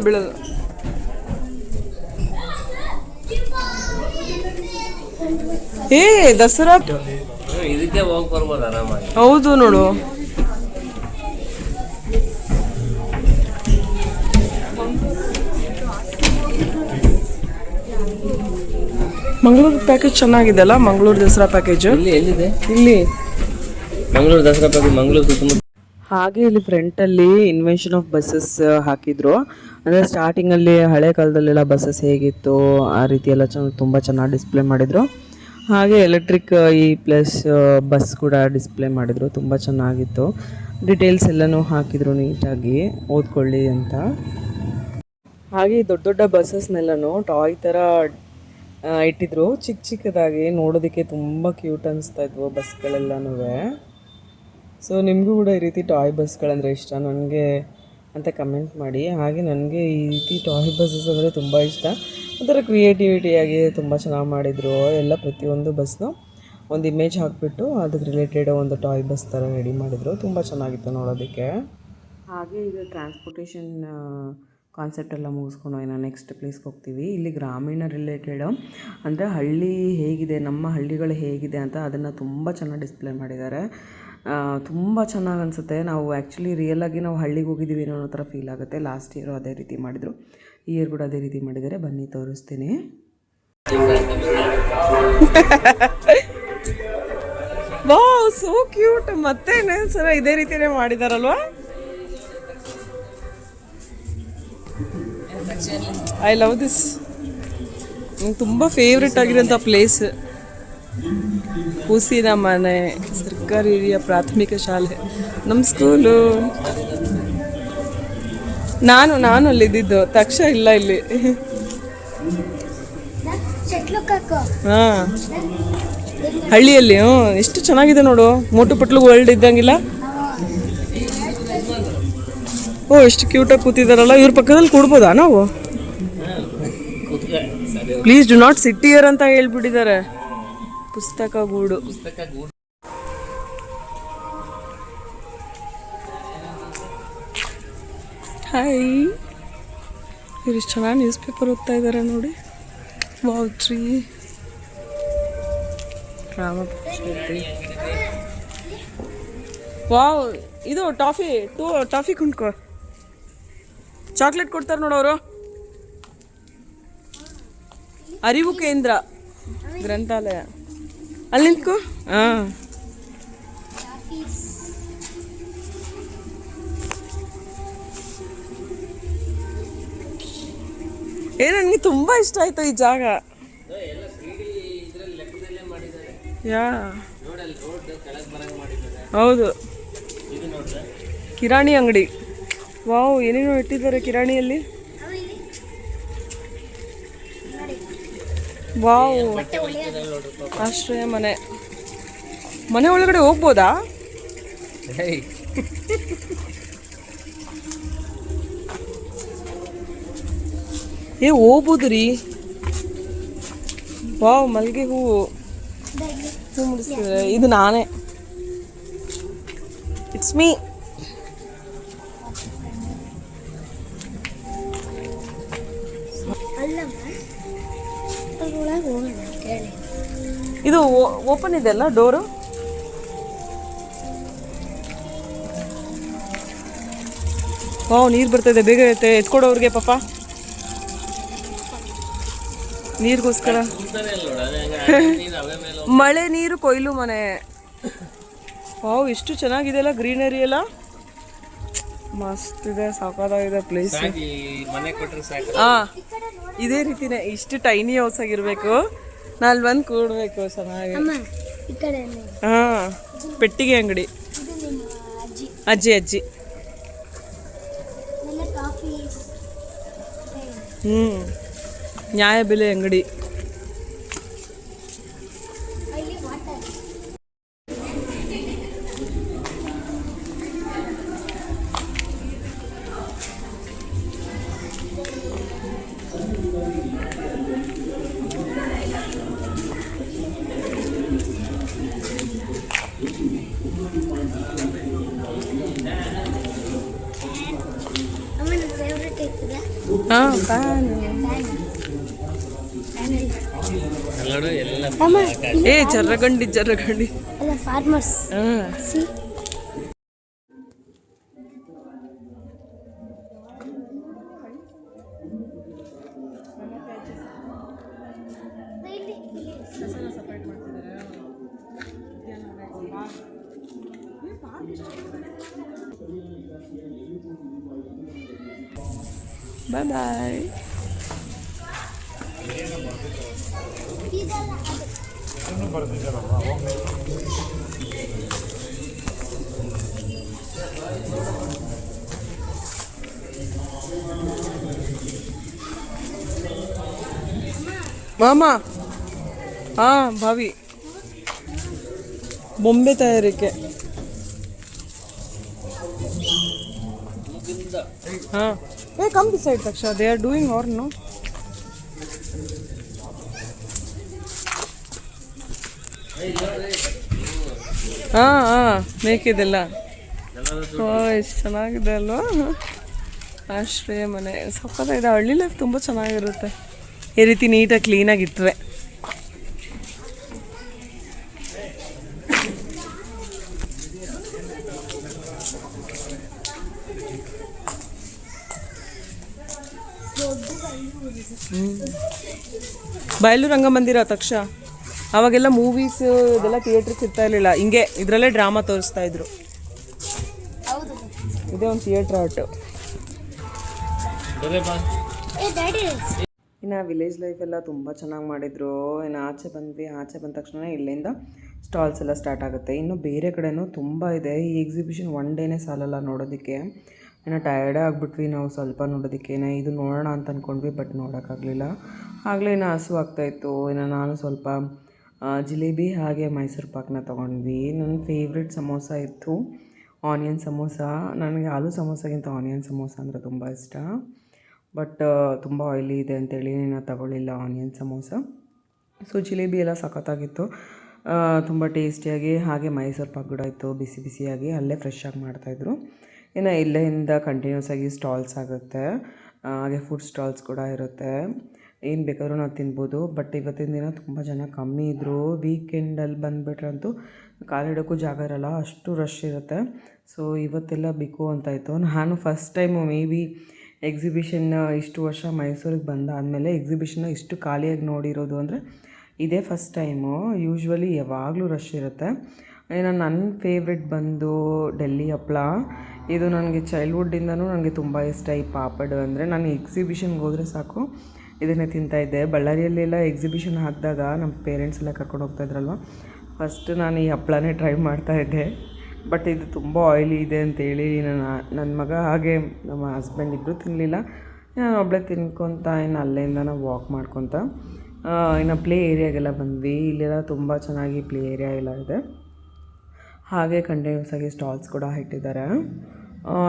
ದಸರಾ ಇದಕ್ಕೆ ಹೋಗಿ ಬರ್ಬೋದು ಆರಾಮಾಗಿ. ಹೌದು ನೋಡು, ಮಂಗಳೂರು ಪ್ಯಾಕೇಜ್ ಚೆನ್ನಾಗಿದೆ ಅಲ್ಲ, ಮಂಗಳೂರು ದಸರಾ ಪ್ಯಾಕೇಜ್. ಎಲ್ಲಿದೆ ಇಲ್ಲಿ ಮಂಗಳೂರು ದಸರಾ ಪ್ಯಾಕೇಜ್, ಮಂಗಳೂರು ಸುತ್ತಮುತ್ತ. ಹಾಗೆ ಇಲ್ಲಿ ಫ್ರಂಟಲ್ಲಿ ಇನ್ವೆನ್ಷನ್ ಆಫ್ ಬಸ್ಸಸ್ ಹಾಕಿದ್ರು. ಅಂದರೆ ಸ್ಟಾರ್ಟಿಂಗಲ್ಲಿ ಹಳೆ ಕಾಲದಲ್ಲೆಲ್ಲ ಬಸ್ಸಸ್ ಹೇಗಿತ್ತು ಆ ರೀತಿ ಎಲ್ಲ ತುಂಬ ಚೆನ್ನಾಗಿ ಡಿಸ್ಪ್ಲೇ ಮಾಡಿದರು. ಹಾಗೆ ಎಲೆಕ್ಟ್ರಿಕ್ ಪ್ಲಸ್ ಬಸ್ ಕೂಡ ಡಿಸ್ಪ್ಲೇ ಮಾಡಿದರು. ತುಂಬ ಚೆನ್ನಾಗಿತ್ತು. ಡೀಟೇಲ್ಸ್ ಎಲ್ಲನೂ ಹಾಕಿದರು ನೀಟಾಗಿ, ಓದ್ಕೊಳ್ಳಿ ಅಂತ. ಹಾಗೆ ದೊಡ್ಡ ಬಸ್ಸಸ್ನೆಲ್ಲನೂ ಟಾಯ್ ಥರ ಇಟ್ಟಿದ್ರು, ಚಿಕ್ಕದಾಗಿ. ನೋಡೋದಕ್ಕೆ ತುಂಬ ಕ್ಯೂಟ್ ಅನಿಸ್ತಾ ಇದ್ವು ಬಸ್ಗಳೆಲ್ಲನೂ. ಸೊ ನಿಮಗೂ ಕೂಡ ಈ ರೀತಿ ಟಾಯ್ ಬಸ್ಗಳಂದರೆ ಇಷ್ಟ ನನಗೆ ಅಂತ ಕಮೆಂಟ್ ಮಾಡಿ. ಹಾಗೆ ನನಗೆ ಈ ರೀತಿ ಟಾಯ್ ಬಸ್ಸಸ್ ಅಂದರೆ ತುಂಬ ಇಷ್ಟ. ಒಂಥರ ಕ್ರಿಯೇಟಿವಿಟಿಯಾಗಿ ತುಂಬ ಚೆನ್ನಾಗಿ ಮಾಡಿದರು ಎಲ್ಲ. ಪ್ರತಿಯೊಂದು ಬಸ್ನು ಒಂದು ಇಮೇಜ್ ಹಾಕಿಬಿಟ್ಟು ಅದಕ್ಕೆ ರಿಲೇಟೆಡ್ ಒಂದು ಟಾಯ್ ಬಸ್ ಥರ ರೆಡಿ ಮಾಡಿದರು. ತುಂಬ ಚೆನ್ನಾಗಿತ್ತು ನೋಡೋದಕ್ಕೆ. ಹಾಗೆ ಈಗ ಟ್ರಾನ್ಸ್ಪೋರ್ಟೇಷನ್ ಕಾನ್ಸೆಪ್ಟ್ ಎಲ್ಲ ಮುಗಿಸ್ಕೊಂಡು ಇನ್ನು ನೆಕ್ಸ್ಟ್ ಪ್ಲೇಸ್ಗೆ ಹೋಗ್ತೀವಿ. ಇಲ್ಲಿ ಗ್ರಾಮೀಣ ರಿಲೇಟೆಡು, ಅಂದರೆ ಹಳ್ಳಿ ಹೇಗಿದೆ, ನಮ್ಮ ಹಳ್ಳಿಗಳು ಹೇಗಿದೆ ಅಂತ ಅದನ್ನು ತುಂಬ ಚೆನ್ನಾಗಿ ಡಿಸ್ಪ್ಲೇ ಮಾಡಿದ್ದಾರೆ. ತುಂಬ ಚೆನ್ನಾಗಿ ಅನಿಸುತ್ತೆ. ನಾವು ಆ್ಯಕ್ಚುಲಿ ರಿಯಲಾಗಿ ನಾವು ಹಳ್ಳಿಗೆ ಹೋಗಿದ್ದೀವಿ ಅನ್ನೋ ಥರ ಫೀಲ್ ಆಗುತ್ತೆ. ಲಾಸ್ಟ್ ಇಯರು ಅದೇ ರೀತಿ ಮಾಡಿದರು, ಈ ಇಯರ್ ಕೂಡ ಅದೇ ರೀತಿ ಮಾಡಿದ್ದಾರೆ. ಬನ್ನಿ ತೋರಿಸ್ತೀನಿ. Wow, so cute. ಮತ್ತೆ ಸರ ಇದೇ ರೀತಿಯೇ ಮಾಡಿದಾರಲ್ವಾ. I love this. ನಂಗೆ ತುಂಬ ಫೇವ್ರೆಟ್ ಆಗಿರೋಂಥ ಪ್ಲೇಸ್ ಕೂಸಿನ ಮನೆ, ಸರ್ಕಾರಿ ಹಿರಿಯ ಪ್ರಾಥಮಿಕ ಶಾಲೆ, ನಮ್ಮ ಸ್ಕೂಲು. ನಾನು ಅಲ್ಲಿದ್ದು ತಕ್ಷಣ ಇಲ್ಲ ಇಲ್ಲಿ. ಹಾಂ, ಹಳ್ಳಿಯಲ್ಲಿ ಎಷ್ಟು ಚೆನ್ನಾಗಿದೆ ನೋಡು. ಮೋಟು ಪಟ್ಲು ವರ್ಲ್ಡ್ ಇದ್ದಂಗಿಲ್ಲ. ಓ, ಎಷ್ಟು ಕ್ಯೂಟಾಗಿ ಕೂತಿದಾರಲ್ಲ. ಇವ್ರ ಪಕ್ಕದಲ್ಲಿ ಕೂಡ್ಬೋದಾ ನಾವು? Please do not sit here ಅಂತ ಹೇಳ್ಬಿಟ್ಟಿದ್ದಾರೆ. ಪುಸ್ತಕ ಗೂಡು. ಹಾಯ್, ಇವ್ರು ಎಷ್ಟು ಚೆನ್ನಾಗಿ ನ್ಯೂಸ್ ಪೇಪರ್ ಓದ್ತಾ ಇದ್ದಾರೆ ನೋಡಿ. Wow, tree, wow. ಇದು ಟಾಫಿ ಕೊಂಡ್ಕೋ. ಚಾಕ್ಲೇಟ್ ಕೊಡ್ತಾರೆ ನೋಡೋರು. ಅರಿವು ಕೇಂದ್ರ ಗ್ರಂಥಾಲಯ ಅಲ್ಲಿ ನಿಂತ್ಕೋ. ಹಾಂ, ನನಗೆ ತುಂಬ ಇಷ್ಟ ಆಯಿತು ಈ ಜಾಗ. ಯಾ, ಹೌದು. ಕಿರಾಣಿ ಅಂಗಡಿ. ವಾವ್, ಏನೇನೋ ಇಟ್ಟಿದ್ದಾರೆ ಕಿರಾಣಿಯಲ್ಲಿ. ವಾವ್, ಆಶ್ರಯ ಮನೆ ಒಳಗಡೆ ಹೋಗ್ಬೋದಾ? ಹೋಗ್ಬೋದು ರೀ. ವಾವ್, ಮಲ್ಲಿಗೆ ಹೂವು ಮುಡಿಸ್ತಿದ್ದಾರೆ. ಇದು ನಾನೇ, ಇಟ್ಸ್ ಮೀ. ಇದು ಓಪನ್ ಇದೆ ಅಲ್ಲ ಡೋರು. ವಾವ್, ನೀರು ಬರ್ತಾಯಿದೆ, ಬೇಗ ಎತ್ಕೊಡೋವ್ರಿಗೆ ಪಾಪ ನೀರಿಗೋಸ್ಕರ. ಮಳೆ ನೀರು ಕೊಯ್ಲು ಮನೆ. ವಾವ್, ಎಷ್ಟು ಚೆನ್ನಾಗಿದೆ ಅಲ್ಲ, ಗ್ರೀನರಿ ಎಲ್ಲ ಮಸ್ತ್ ಇದೆ, ಸಾಕಾಗಿದೆ ಪ್ಲೇಸ್. ಮನೆ ಕೊಟ್ಟರೆ ಸಾಕು. ಹಾಂ, ಇದೇ ರೀತಿನೇ, ಇಷ್ಟು ಟೈನಿ ಹೌಸ್ ಆಗಿರಬೇಕು. ನಾನು ಬಂದು ಕೂಡಬೇಕು ಚೆನ್ನಾಗಿ. ಈ ಕಡೆ ಹಾಂ, ಪೆಟ್ಟಿಗೆ ಅಂಗಡಿ. ಅಜ್ಜಿ ಅಜ್ಜಿ. ಕಾಫಿ. ನ್ಯಾಯಬೆಲೆ ಅಂಗಡಿ. ಇಲ್ಲಿ ವಾಟರ್. ಅಮ್ಮ, ನನ್ನ ಫೇವ್ರೆಟ್ ಐತದ ಹಾಂ, ಫ್ಯಾನು. ಎಲ್ಲರೂ ಎಲ್ಲ ಅಮ್ಮ, ಏ ಜರ್ರಗಂಡಿ ಜರ್ರಗಂಡಿ. ಅಲ್ಲ ಫಾರ್ಮರ್ಸ್. ಹಾಂ, ಸಿ ಬಾಯ್ ಬಾಯ್. ಮಾಮ. ಹಾಂ, ಭಾವಿ ಬೊಂಬೆ ತಯಾರಿಕೆ. ಹಾಂ, ಏ ಕಮ್ ದಿಸ್ ಸೈಡ್ ತಕ್ಷ, they are doing or no? ಹಾಂ ಹಾಂ, ಮೇಕಿದೆಲ್ಲ. ಓ, ಎಷ್ಟು ಚೆನ್ನಾಗಿದೆ ಅಲ್ವಾ ಆಶ್ರಯ ಮನೆ. ಸಕ್ಕತ್ತಾಗಿದೆ. ಹಳ್ಳಿ ಲೈಫ್ ತುಂಬ ಚೆನ್ನಾಗಿರುತ್ತೆ ಈ ರೀತಿ ನೀಟಾಗಿ ಕ್ಲೀನಾಗಿಟ್ಟರೆ. ಬಯಲು ರಂಗಮಂದಿರ ತಕ್ಷ. ಅವಾಗೆಲ್ಲ ಮೂವೀಸ್ ಇದೆಲ್ಲ ಥಿಯೇಟ್ರಿಗೆ ಇರ್ತಾ ಇರಲಿಲ್ಲ, ಹಿಂಗೆ ಇದರಲ್ಲೇ ಡ್ರಾಮಾ ತೋರಿಸ್ತಾ ಇದ್ರು. ಇದೇ ಒಂದು ಥಿಯೇಟ್ರ್ ಆರ್ಟು. ಇನ್ನು ವಿಲೇಜ್ ಲೈಫ್ ಎಲ್ಲ ತುಂಬ ಚೆನ್ನಾಗಿ ಮಾಡಿದರು. ಇನ್ನು ಆಚೆ ಬಂದ್ವಿ. ಆಚೆ ಬಂದ ತಕ್ಷಣ ಇಲ್ಲಿಂದ ಸ್ಟಾಲ್ಸ್ ಎಲ್ಲ ಸ್ಟಾರ್ಟ್ ಆಗುತ್ತೆ. ಇನ್ನು ಬೇರೆ ಕಡೆನೂ ತುಂಬ ಇದೆ. ಈ ಎಕ್ಸಿಬಿಷನ್ ಒನ್ ಡೇನೇ ಸಾಲಲ್ಲ ನೋಡೋದಕ್ಕೆ. ಇನ್ನು ಟಯರ್ಡೇ ಆಗಿಬಿಟ್ವಿ ನಾವು ಸ್ವಲ್ಪ ನೋಡೋದಕ್ಕೆ. ಇದು ನೋಡೋಣ ಅಂತ ಅಂದ್ಕೊಂಡ್ವಿ, ಬಟ್ ನೋಡೋಕ್ಕಾಗಲಿಲ್ಲ. ಆಗಲೇ ಇನ್ನು ಹಸು ಆಗ್ತಾಯಿತ್ತು. ಇನ್ನು ನಾನು ಸ್ವಲ್ಪ ಜಿಲೇಬಿ ಹಾಗೆ ಮೈಸೂರು ಪಾಕನ್ನ ತೊಗೊಂಡ್ವಿ. ನನ್ನ ಫೇವ್ರೆಟ್ ಸಮೋಸ ಇತ್ತು, ಆನಿಯನ್ ಸಮೋಸ. ನನಗೆ ಆಲೂ ಸಮೋಸಗಿಂತ ಆನಿಯನ್ ಸಮೋಸ ಅಂದರೆ ತುಂಬ ಇಷ್ಟ. ಬಟ್ ತುಂಬ ಆಯಿಲಿ ಇದೆ ಅಂತೇಳಿ ನಾನು ತಗೊಳ್ಳಿಲ್ಲ ಆನಿಯನ್ ಸಮೋಸ. ಸೊ ಜಿಲೇಬಿ ಎಲ್ಲ ಸಖತ್ತಾಗಿತ್ತು, ತುಂಬ ಟೇಸ್ಟಿಯಾಗಿ. ಹಾಗೆ ಮೈಸೂರು ಪಾಕ್ ಕೂಡ ಇತ್ತು, ಬಿಸಿ ಬಿಸಿಯಾಗಿ ಅಲ್ಲೇ ಫ್ರೆಶ್ಶಾಗಿ ಮಾಡ್ತಾಯಿದ್ರು. ಇನ್ನು ಇಲ್ಲಿಂದ ಕಂಟಿನ್ಯೂಸ್ ಆಗಿ ಸ್ಟಾಲ್ಸ್ ಆಗುತ್ತೆ. ಹಾಗೆ ಫುಡ್ ಸ್ಟಾಲ್ಸ್ ಕೂಡ ಇರುತ್ತೆ. ಏನು ಬೇಕಾದ್ರೂ ನಾವು ತಿನ್ಬೋದು. ಬಟ್ ಇವತ್ತಿನ ದಿನ ತುಂಬ ಜನ ಕಮ್ಮಿ ಇದ್ದರು. ವೀಕೆಂಡಲ್ಲಿ ಬಂದುಬಿಟ್ರಂತೂ ಕಾಲಿಡೋಕ್ಕೂ ಜಾಗ ಇರೋಲ್ಲ, ಅಷ್ಟು ರಶ್ ಇರುತ್ತೆ. ಸೊ ಇವತ್ತೆಲ್ಲ ಬಿಕು ಅಂತಾಯಿತು. ನಾನು first time may be exhibition ಇಷ್ಟು ವರ್ಷ ಮೈಸೂರಿಗೆ ಬಂದಾದಮೇಲೆ ಎಕ್ಸಿಬಿಷನ್ನ ಇಷ್ಟು ಖಾಲಿಯಾಗಿ ನೋಡಿರೋದು ಅಂದರೆ ಇದೇ ಫಸ್ಟ್ ಟೈಮು. ಯೂಶ್ವಲಿ ಯಾವಾಗಲೂ ರಶ್ ಇರುತ್ತೆ. ಇನ್ನು ನನ್ನ ಫೇವ್ರೆಟ್ ಬಂದು ಡೆಲ್ಲಿ ಹಪ್ಪಳ. ಇದು ನನಗೆ ಚೈಲ್ಡ್ಹುಡ್ಡಿಂದನೂ ನನಗೆ ತುಂಬ ಇಷ್ಟ ಈ ಪಾಪಡ್ ಅಂದರೆ. ನಾನು ಎಕ್ಸಿಬಿಷನ್ಗೆ ಹೋದರೆ ಸಾಕು ಇದನ್ನೇ ತಿಂತಾಯಿದ್ದೆ. ಬಳ್ಳಾರಿಯಲ್ಲೆಲ್ಲ ಎಕ್ಸಿಬಿಷನ್ ಹಾಕಿದಾಗ ನಮ್ಮ ಪೇರೆಂಟ್ಸ್ ಎಲ್ಲ ಕರ್ಕೊಂಡು ಹೋಗ್ತಾಯಿದ್ರಲ್ವ, ಫಸ್ಟ್ ನಾನು ಈ ಹಪ್ಪಳನೇ ಟ್ರೈ ಮಾಡ್ತಾಯಿದ್ದೆ. ಬಟ್ ಇದು ತುಂಬ ಆಯಿಲಿ ಇದೆ ಅಂತೇಳಿ ನನ್ನ ಮಗ ಹಾಗೆ ನಮ್ಮ ಹಸ್ಬೆಂಡ್ ಇಬ್ಬರು ತಿನ್ನಲಿಲ್ಲ. ನಾನು ಒಬ್ಬಳೇ ತಿನ್ಕೊತ ಇನ್ನು ಅಲ್ಲಿಂದ ನಾವು ವಾಕ್ ಮಾಡ್ಕೊತ ಇನ್ನು ಪ್ಲೇ ಏರಿಯಾಗೆಲ್ಲ ಬಂದ್ವಿ. ಇಲ್ಲೆಲ್ಲ ತುಂಬ ಚೆನ್ನಾಗಿ ಪ್ಲೇ ಏರಿಯಾ ಎಲ್ಲ ಇದೆ. ಹಾಗೆ ಕಂಟಿನ್ಯೂಸ್ ಆಗಿ ಸ್ಟಾಲ್ಸ್ ಕೂಡ ಇಟ್ಟಿದ್ದಾರೆ.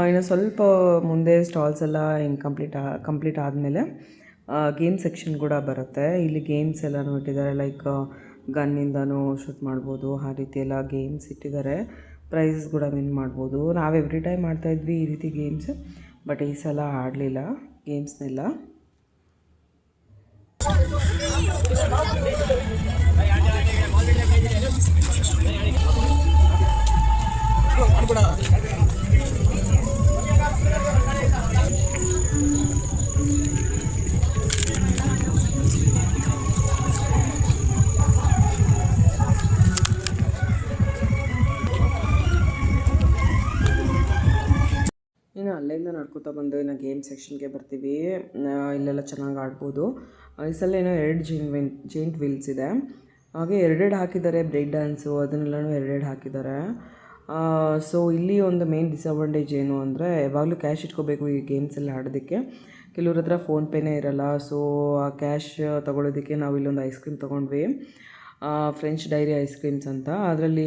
ಇನ್ನು ಸ್ವಲ್ಪ ಮುಂದೆ ಸ್ಟಾಲ್ಸ್ ಎಲ್ಲ ಹಿಂಗೆ ಕಂಪ್ಲೀಟ್ ಆದಮೇಲೆ ಗೇಮ್ ಸೆಕ್ಷನ್ ಕೂಡ ಬರುತ್ತೆ. ಇಲ್ಲಿ ಗೇಮ್ಸ್ ಎಲ್ಲನೂ ಇಟ್ಟಿದ್ದಾರೆ, ಲೈಕ್ ಗನ್ನಿಂದನೂ ಶೂಟ್ ಮಾಡ್ಬೋದು, ಆ ರೀತಿ ಎಲ್ಲ ಗೇಮ್ಸ್ ಇಟ್ಟಿದ್ದಾರೆ. ಪ್ರೈಸಸ್ ಕೂಡ ವಿನ್ ಮಾಡ್ಬೋದು. ನಾವು ಎವ್ರಿ ಟೈಮ್ ಮಾಡ್ತಾಯಿದ್ವಿ ಈ ರೀತಿ ಗೇಮ್ಸ್, ಬಟ್ ಈ ಸಲ ಆಡಲಿಲ್ಲ ಗೇಮ್ಸ್ನೆಲ್ಲ. ಇನ್ನು ಅಲ್ಲಿಂದ ನಡ್ಕೋತಾ ಬಂದು ಇನ್ನು ಗೇಮ್ ಸೆಕ್ಷನ್ಗೆ ಬರ್ತೀವಿ. ಇಲ್ಲೆಲ್ಲ ಚೆನ್ನಾಗಿ ಆಡ್ಬೋದು. ಈ ಸಲ ಏನೋ 2 ಜೈಂಟ್ ವೀಲ್ಸ್ ಇದೆ. ಹಾಗೆ 2 ಹಾಕಿದ್ದಾರೆ. ಬ್ರೇಕ್ ಡ್ಯಾನ್ಸು ಅದನ್ನೆಲ್ಲನೂ 2 ಹಾಕಿದ್ದಾರೆ. ಸೊ ಇಲ್ಲಿ ಒಂದು ಮೇನ್ ಡಿಸಡ್ವಾಂಟೇಜ್ ಏನು ಅಂದರೆ ಯಾವಾಗಲೂ ಕ್ಯಾಶ್ ಇಟ್ಕೋಬೇಕು ಈ ಗೇಮ್ಸ್ ಎಲ್ಲ ಆಡೋದಕ್ಕೆ. ಕೆಲವ್ರ ಹತ್ರ ಫೋನ್ಪೇನೇ ಇರೋಲ್ಲ. ಸೊ ಆ ಕ್ಯಾಶ್ ತೊಗೊಳೋದಕ್ಕೆ ನಾವು ಇಲ್ಲೊಂದು ಐಸ್ ಕ್ರೀಮ್ ತೊಗೊಂಡ್ವಿ, ಫ್ರೆಂಚ್ ಡೈರಿ ಐಸ್ ಕ್ರೀಮ್ಸ್ ಅಂತ. ಅದರಲ್ಲಿ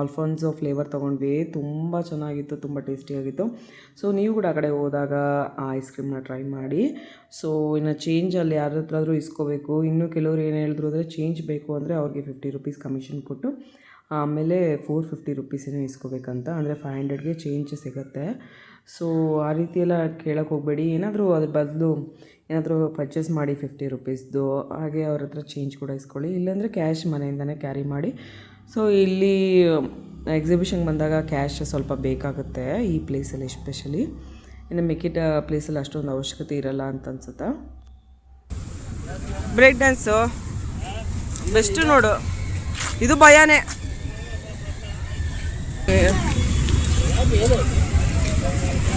ಆಲ್ಫಾನ್ಸೋ ಫ್ಲೇವರ್ ತೊಗೊಂಡ್ವಿ. ತುಂಬ ಚೆನ್ನಾಗಿತ್ತು, ತುಂಬ ಟೇಸ್ಟಿಯಾಗಿತ್ತು. ಸೊ ನೀವು ಕೂಡ ಆ ಕಡೆ ಹೋದಾಗ ಆ ಐಸ್ ಕ್ರೀಮ್ನ ಟ್ರೈ ಮಾಡಿ. ಸೊ ಇನ್ನು ಚೇಂಜಲ್ಲಿ ಯಾರ ಹತ್ರ ಇಸ್ಕೋಬೇಕು. ಇನ್ನು ಕೆಲವರು ಏನು ಹೇಳಿದ್ರು ಅಂದರೆ ಚೇಂಜ್ ಬೇಕು ಅಂದರೆ ಅವ್ರಿಗೆ 50 ರೂಪೀಸ್ ಕಮಿಷನ್ ಕೊಟ್ಟು ಆಮೇಲೆ 450 ರೂಪೀಸೇನೋ ಇಸ್ಕೋಬೇಕಂತ. ಅಂದರೆ 500ಗೆ ಚೇಂಜ್ ಸಿಗುತ್ತೆ. ಸೊ ಆ ರೀತಿ ಎಲ್ಲ ಕೇಳೋಕ್ಕೆ ಹೋಗಬೇಡಿ. ಏನಾದರೂ ಅದ್ರ ಬದಲು ಏನಾದರೂ ಪರ್ಚೇಸ್ ಮಾಡಿ 50 ರೂಪೀಸ್ದು, ಹಾಗೆ ಅವ್ರ ಹತ್ರ ಚೇಂಜ್ ಕೂಡ ಇಸ್ಕೊಳ್ಳಿ. ಇಲ್ಲಾಂದರೆ ಕ್ಯಾಶ್ ಮನೆಯಿಂದನೇ ಕ್ಯಾರಿ ಮಾಡಿ. ಸೊ ಇಲ್ಲಿ ಎಕ್ಸಿಬಿಷನ್ಗೆ ಬಂದಾಗ ಕ್ಯಾಶ್ ಸ್ವಲ್ಪ ಬೇಕಾಗುತ್ತೆ ಈ ಪ್ಲೇಸಲ್ಲಿ ಎಸ್ಪೆಷಲಿ. ಇನ್ನು ಮಿಕ್ಕಿದ ಪ್ಲೇಸಲ್ಲಿ ಅಷ್ಟೊಂದು ಅವಶ್ಯಕತೆ ಇರಲ್ಲ ಅಂತ ಅನ್ಸುತ್ತೆ. ಬ್ರೇಕ್ ಡ್ಯಾನ್ಸು ಬೆಸ್ಟು ನೋಡು, ಇದು ಭಯನೇ.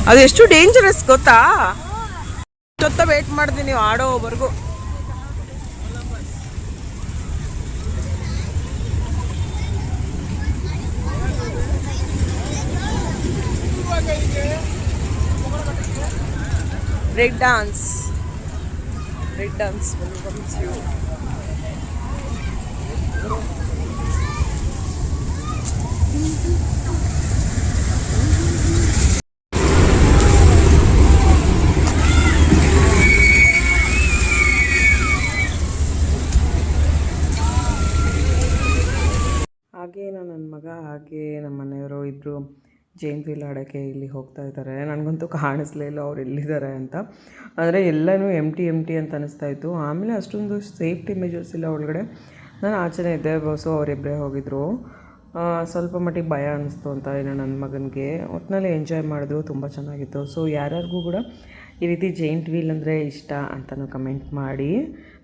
ಅದು ಎಷ್ಟು ಡೇಂಜರಸ್ ಗೊತ್ತಾ? ಇಷ್ಟೊತ್ತ ವೇಟ್ ಮಾಡಿದೆ ನೀವು ಆಡೋವರೆಗೂ. Break dance welcomes you. ಹಾಗೆ ನನ್ನ ಮಗ ಹಾಗೆ ನಮ್ಮ ಮನೆಯವರು ಇಬ್ಬರು ಜೈಂಟ್ ವೀಲ್ ಆಡೋಕ್ಕೆ ಇಲ್ಲಿ ಹೋಗ್ತಾ ಇದ್ದಾರೆ. ನನಗಂತೂ ಕಾಣಿಸ್ಲೇ ಇಲ್ಲ ಅವ್ರು ಎಲ್ಲಿದ್ದಾರೆ ಅಂತ. ಅಂದರೆ ಎಲ್ಲನೂ ಎಂಟಿ ಅಂತ ಅನ್ನಿಸ್ತಾ ಇತ್ತು. ಆಮೇಲೆ ಅಷ್ಟೊಂದು ಸೇಫ್ಟಿ ಮೆಜರ್ಸ್ ಇಲ್ಲ ಒಳಗಡೆ. ನಾನು ಆಚೆನೇ ಇದ್ದೆ, ಬಸ್ಸು ಅವರಿಬ್ಬರೇ ಹೋಗಿದ್ರು. ಸ್ವಲ್ಪ ಮಟ್ಟಿಗೆ ಭಯ ಅನ್ನಿಸ್ತು ಅಂತ ಇನ್ನು ನನ್ನ ಮಗನಿಗೆ. ಒಟ್ಟಿನಲ್ಲಿ ಎಂಜಾಯ್ ಮಾಡಿದ್ರು, ತುಂಬ ಚೆನ್ನಾಗಿತ್ತು. ಸೊ ಯಾರ್ಯಾರಿಗೂ ಕೂಡ ಈ ರೀತಿ ಜೈಂಟ್ ವೀಲ್ ಅಂದರೆ ಇಷ್ಟ ಅಂತಲೂ ಕಮೆಂಟ್ ಮಾಡಿ.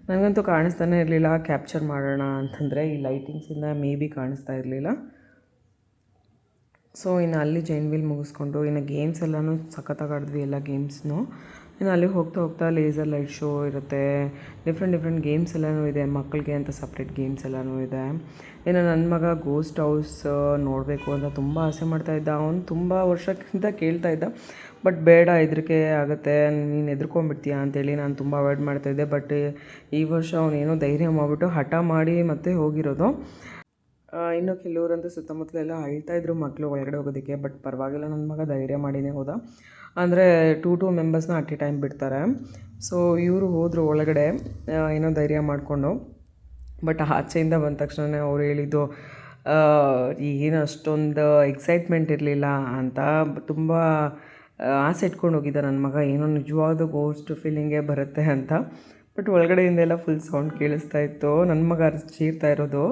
ನನಗಂತೂ ಕಾಣಿಸ್ತಾನೆ ಇರಲಿಲ್ಲ. ಕ್ಯಾಪ್ಚರ್ ಮಾಡೋಣ ಅಂತಂದರೆ ಈ ಲೈಟಿಂಗ್ಸಿಂದ ಮೇ ಬಿ ಕಾಣಿಸ್ತಾ ಇರಲಿಲ್ಲ. ಸೊ ಇನ್ನು ಅಲ್ಲಿ ಜೈಂಟ್ ವೀಲ್ ಮುಗಿಸ್ಕೊಂಡು ಇನ್ನು ಗೇಮ್ಸ್ ಎಲ್ಲನೂ ಸಖತ್ತಾಗಿ ಆಡಿದ್ವಿ, ಎಲ್ಲ ಗೇಮ್ಸ್ನು. ಇನ್ನು ಅಲ್ಲಿ ಹೋಗ್ತಾ ಲೇಸರ್ ಲೈಟ್ ಶೋ ಇರುತ್ತೆ. ಡಿಫ್ರೆಂಟ್ ಗೇಮ್ಸ್ ಎಲ್ಲನೂ ಇದೆ. ಮಕ್ಕಳಿಗೆ ಅಂತ ಸಪ್ರೇಟ್ ಗೇಮ್ಸ್ ಎಲ್ಲನೂ ಇದೆ. ಇನ್ನು ನನ್ನ ಮಗ ಗೋಸ್ಟ್ ಹೌಸ್ ನೋಡಬೇಕು ಅಂತ ತುಂಬ ಆಸೆ ಮಾಡ್ತಾಯಿದ್ದ. ಅವನು ತುಂಬ ವರ್ಷಕ್ಕಿಂತ ಕೇಳ್ತಾ ಇದ್ದ. ಬಟ್ ಬೇಡ, ಹೆದರಿಕೆ ಆಗುತ್ತೆ, ನೀನು ಹೆದರ್ಕೊಂಡ್ಬಿಡ್ತೀಯ ಅಂತೇಳಿ ನಾನು ತುಂಬ ಅವಾಯ್ಡ್ ಮಾಡ್ತಾಯಿದ್ದೆ. ಬಟ್ ಈ ವರ್ಷ ಅವನೇನೋ ಧೈರ್ಯ ಮಾಡಿಬಿಟ್ಟು ಹಠ ಮಾಡಿ ಮತ್ತೆ ಹೋಗಿರೋದು. ಇನ್ನು ಕೆಲವರಂತೂ ಸುತ್ತಮುತ್ತಲೆಲ್ಲ ಅಳ್ತಾಯಿದ್ರು ಮಕ್ಕಳು ಒಳಗಡೆ ಹೋಗೋದಕ್ಕೆ. ಬಟ್ ಪರವಾಗಿಲ್ಲ, ನನ್ನ ಮಗ ಧೈರ್ಯ ಮಾಡಿನೇ ಹೋದ. ಅಂದರೆ 2 ಮೆಂಬರ್ಸ್ನ ಅಟ್ ಎ ಟೈಮ್ ಬಿಡ್ತಾರೆ. ಸೊ ಇವರು ಹೋದರು ಒಳಗಡೆ ಏನೋ ಧೈರ್ಯ ಮಾಡಿಕೊಂಡು. ಬಟ್ ಆಚೆಯಿಂದ ಬಂದ ತಕ್ಷಣ ಅವ್ರು ಹೇಳಿದ್ದು ಏನು ಅಷ್ಟೊಂದು ಎಕ್ಸೈಟ್ಮೆಂಟ್ ಇರಲಿಲ್ಲ ಅಂತ. ತುಂಬ ಆಸೆ ಇಟ್ಕೊಂಡು ಹೋಗಿದ್ದ ನನ್ನ ಮಗ, ಏನೋ ನಿಜವಾದ ಗೋಸ್ಟ್ ಫೀಲಿಂಗೇ ಬರುತ್ತೆ ಅಂತ. ಬಟ್ ಒಳಗಡೆಯಿಂದೆಲ್ಲ ಫುಲ್ ಸೌಂಡ್ ಕೇಳಿಸ್ತಾ ಇತ್ತು. ನನ್ನ ಮಗ ಚೀರ್ತಾ ಇರೋದು.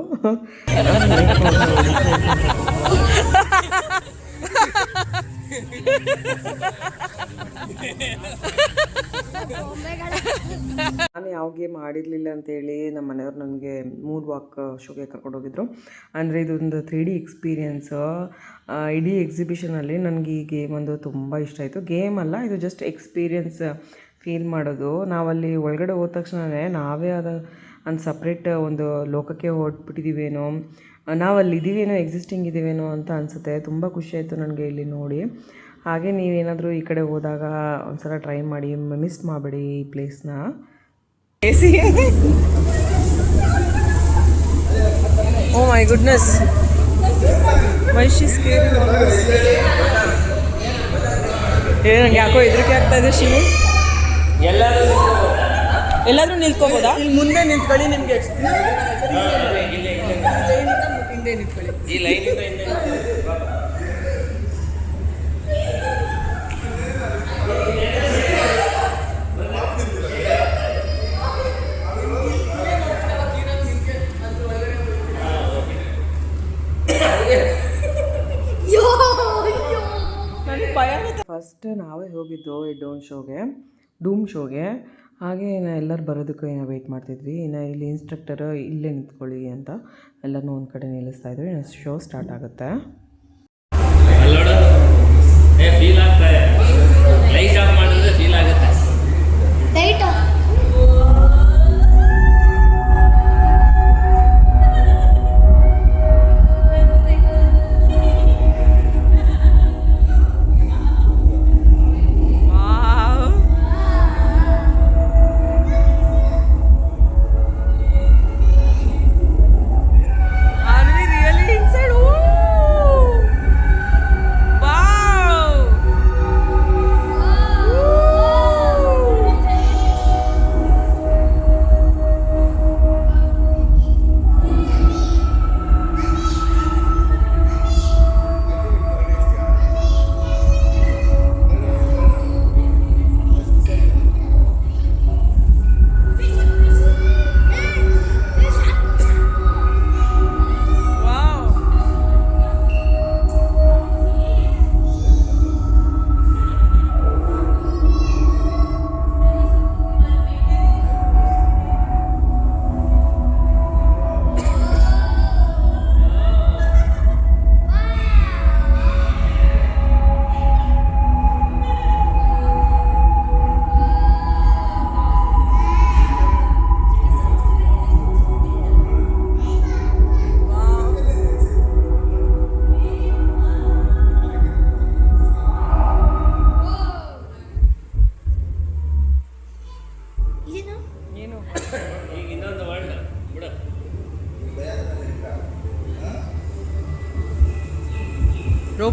ನಾನು ಯಾವ ಗೇಮ್ ಆಡಿರಲಿಲ್ಲ ಅಂತೇಳಿ ನಮ್ಮ ಮನೆಯವ್ರು ನನಗೆ ಮೂನ್ ವಾಕ್ ಶೋಗೆ ಕರ್ಕೊಂಡೋಗಿದ್ರು. ಅಂದರೆ ಇದೊಂದು 3D ಎಕ್ಸ್ಪೀರಿಯೆನ್ಸ್. ಇಡೀ ಎಕ್ಸಿಬಿಷನಲ್ಲಿ ನನಗೆ ಈ ಗೇಮ್ ಒಂದು ತುಂಬ ಇಷ್ಟ ಆಯಿತು. ಗೇಮ್ ಅಲ್ಲ, ಇದು ಜಸ್ಟ್ ಎಕ್ಸ್ಪೀರಿಯೆನ್ಸ್ ಫೀಲ್ ಮಾಡೋದು. ನಾವಲ್ಲಿ ಒಳಗಡೆ ಹೋದ ತಕ್ಷಣವೇ ನಾವೇ ಆದ ಒಂದು ಸಪ್ರೇಟ್ ಒಂದು ಲೋಕಕ್ಕೆ ಹೊರಟ್ಬಿಟ್ಟಿದ್ದೀವೇನೋ, ನಾವಲ್ಲಿದ್ದೀವೇನೋ, ಎಕ್ಸಿಸ್ಟಿಂಗ್ ಇದ್ದೀವೇನೋ ಅಂತ ಅನಿಸುತ್ತೆ. ತುಂಬ ಖುಷಿಯಾಯಿತು ನನಗೆ ಇಲ್ಲಿ ನೋಡಿ. ಹಾಗೆ ನೀವೇನಾದರೂ ಈ ಕಡೆ ಹೋದಾಗ ಒಂದ್ಸಲ ಟ್ರೈ ಮಾಡಿ, ಮಿಸ್ ಮಾಡಬೇಡಿ ಈ ಪ್ಲೇಸ್ನ. ಓ ಮೈ ಗುಡ್ನೆಸ್, ವೈಶಿಸ್ ನಂಗೆ ಯಾಕೋ ಹೆದರಿಕೆ ಆಗ್ತಾ ಇದೆ ಶಿವು. ಎಲ್ಲಾದರೂ ನಿಲ್ಕೋಬೋದಾ? ಇಲ್ಲಿ ಮುಂದೆ ನಿಂತ್ಕೊಳ್ಳಿ, ನಿಮಗೆ ಹಿಂದೆ ನಿಂತ್ಕೊಳ್ಳಿ. ಈ ಲೈನಿಂದ ಹಿಂದೆ ಫಸ್ಟ್ ನಾವೇ ಹೋಗಿದ್ದು ಈ ಡೂಮ್ ಶೋಗೆ. ಹಾಗೆ ಎಲ್ಲರೂ ಬರೋದಕ್ಕೆ ಏನೋ ವೆಯ್ಟ್ ಮಾಡ್ತಿದ್ವಿ. ಇನ್ನು ಇಲ್ಲಿ ಇನ್ಸ್ಟ್ರಕ್ಟರ್ ಇಲ್ಲೇ ನಿಂತ್ಕೊಳ್ಳಿ ಅಂತ ಎಲ್ಲನೂ ಒಂದು ಕಡೆ ನಿಲ್ಲಿಸ್ತಾ ಇದ್ವಿ. ಇನ್ನು ಶೋ ಸ್ಟಾರ್ಟ್ ಆಗುತ್ತೆ.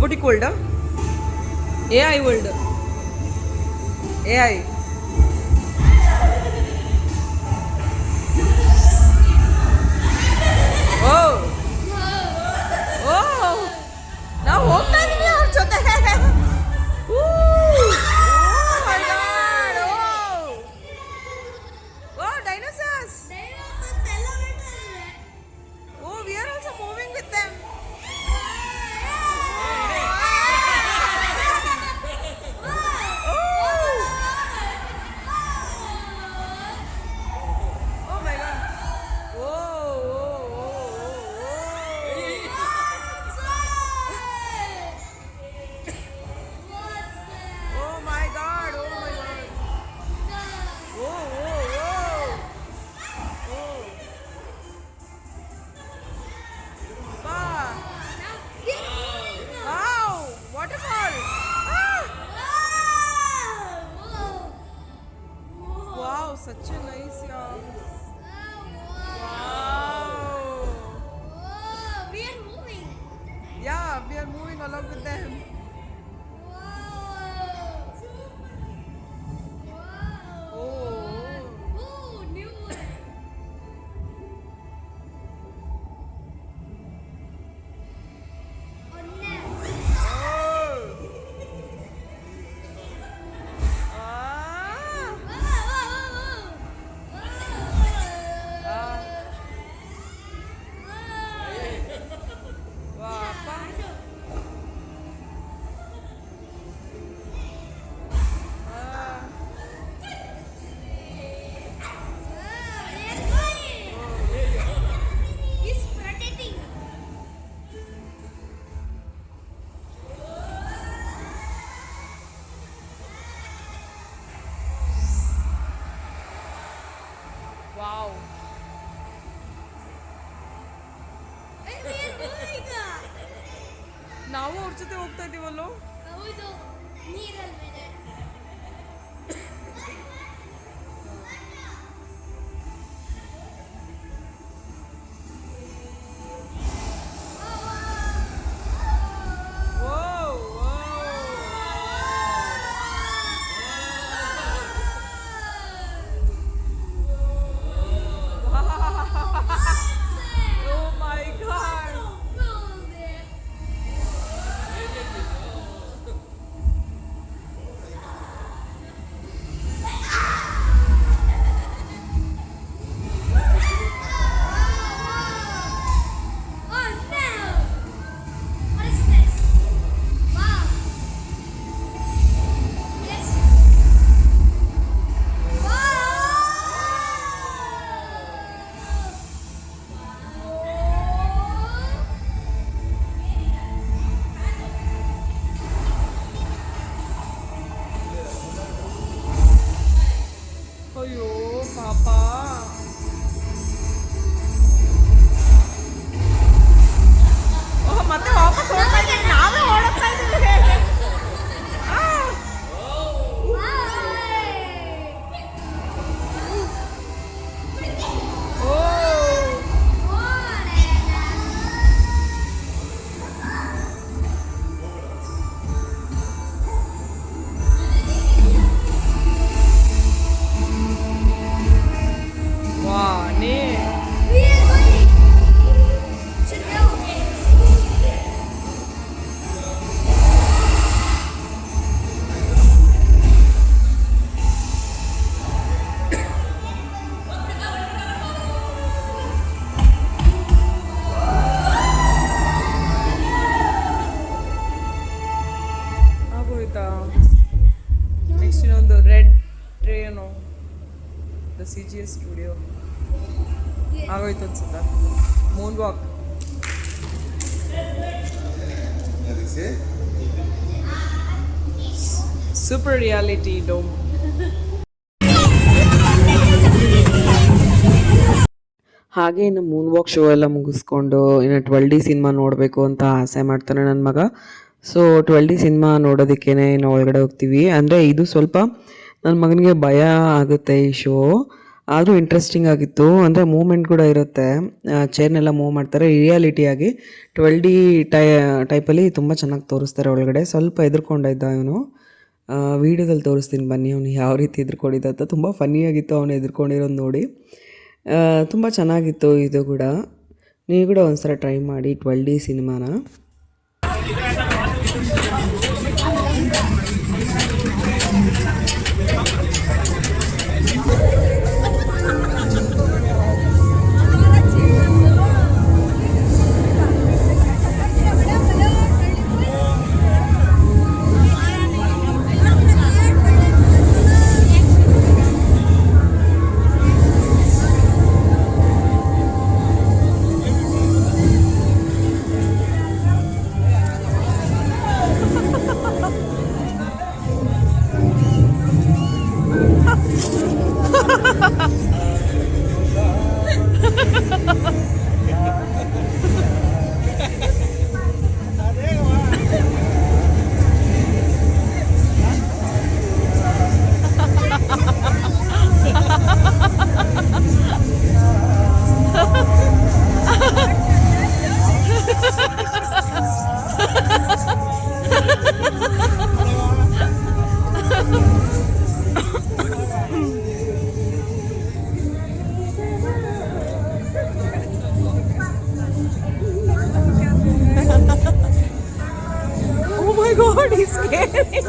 Robotic world AI world AI oh oh ನಾವು ಹೋಗ್ತಾ ಇದೀವಿ ಅವ್ರ ಜೊತೆ oh dinosaurs oh we are also moving with them Oh my god. Oh my god. Wow, waterfall. Wow, such a nice yeah. Yeah, we are moving along with them. Wow. ನಾವು ಅವ್ರ ಜೊತೆ ಹೋಗ್ತಾ ಇದೀವಲ್ಲೋ ಅಯ್ಯೋ ಪಾಪ ಮತ್ತೆ ವಾಪಸ್ ಹೋಗ್ತಾ ಇದ್ದೀವಿ ನಾವೇ ಓಡೋಗ್ತಾ ಇದ್ದೀವಿ ನೆಕ್ಸ್ಟ್ ಇನ್ನೊಂದು red train the CGS studio ಆಗೋಯ್ತು ಅನ್ಸುತ್ತಾ moon walk super reality dome ಹಾಗೆ ಇನ್ನು ಮೂನ್ ವಾಕ್ ಶೋ ಎಲ್ಲ ಮುಗಿಸ್ಕೊಂಡು ಇನ್ನು 12D ಸಿನಿಮಾ ನೋಡಬೇಕು ಅಂತ ಆಸೆ ಮಾಡ್ತಾನೆ ನನ್ನ ಮಗ. ಸೊ 12D ಸಿನಿಮಾ ನೋಡೋದಕ್ಕೇ ಇನ್ನು ಒಳಗಡೆ ಹೋಗ್ತೀವಿ. ಅಂದರೆ ಇದು ಸ್ವಲ್ಪ ನನ್ನ ಮಗನಿಗೆ ಭಯ ಆಗುತ್ತೆ ಈ ಶೋ. ಆದರೂ ಇಂಟ್ರೆಸ್ಟಿಂಗ್ ಆಗಿತ್ತು. ಅಂದರೆ ಮೂಮೆಂಟ್ ಕೂಡ ಇರುತ್ತೆ, ಚೇರ್ನೆಲ್ಲ ಮೂವ್ ಮಾಡ್ತಾರೆ. ರಿಯಾಲಿಟಿಯಾಗಿ 12D ಟೈಪಲ್ಲಿ ತುಂಬ ಚೆನ್ನಾಗಿ ತೋರಿಸ್ತಾರೆ ಒಳಗಡೆ. ಸ್ವಲ್ಪ ಹೆದರ್ಕೊಂಡ ಇದ್ದ ಇವನು. ವೀಡಿಯೋದಲ್ಲಿ ತೋರಿಸ್ತೀನಿ ಬನ್ನಿ ಅವನು ಯಾವ ರೀತಿ ಹೆದರ್ಕೊಂಡಿದ್ದ ಅಂತ. ತುಂಬ ಫನ್ನಿಯಾಗಿತ್ತು ಅವನು ಹೆದರ್ಕೊಂಡಿರೋದು ನೋಡಿ. ತುಂಬ ಚೆನ್ನಾಗಿತ್ತು ಇದು ಕೂಡ. ನೀವು ಕೂಡ ಒಂದ್ಸಲ ಟ್ರೈ ಮಾಡಿ 12D ಸಿನಿಮಾನ. God, he's scary.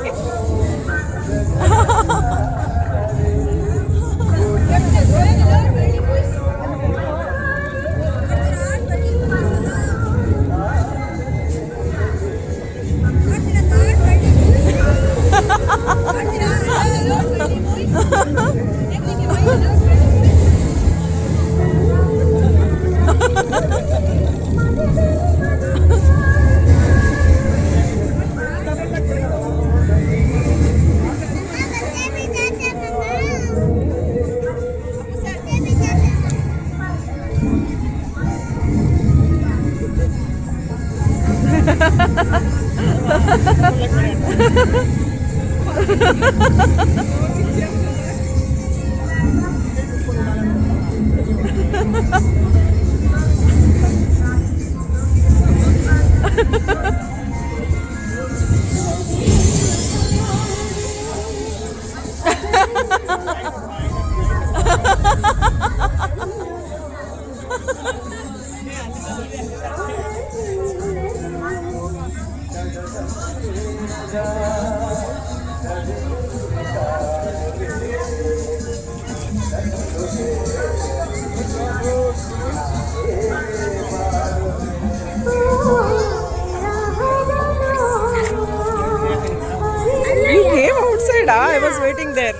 I was waiting there.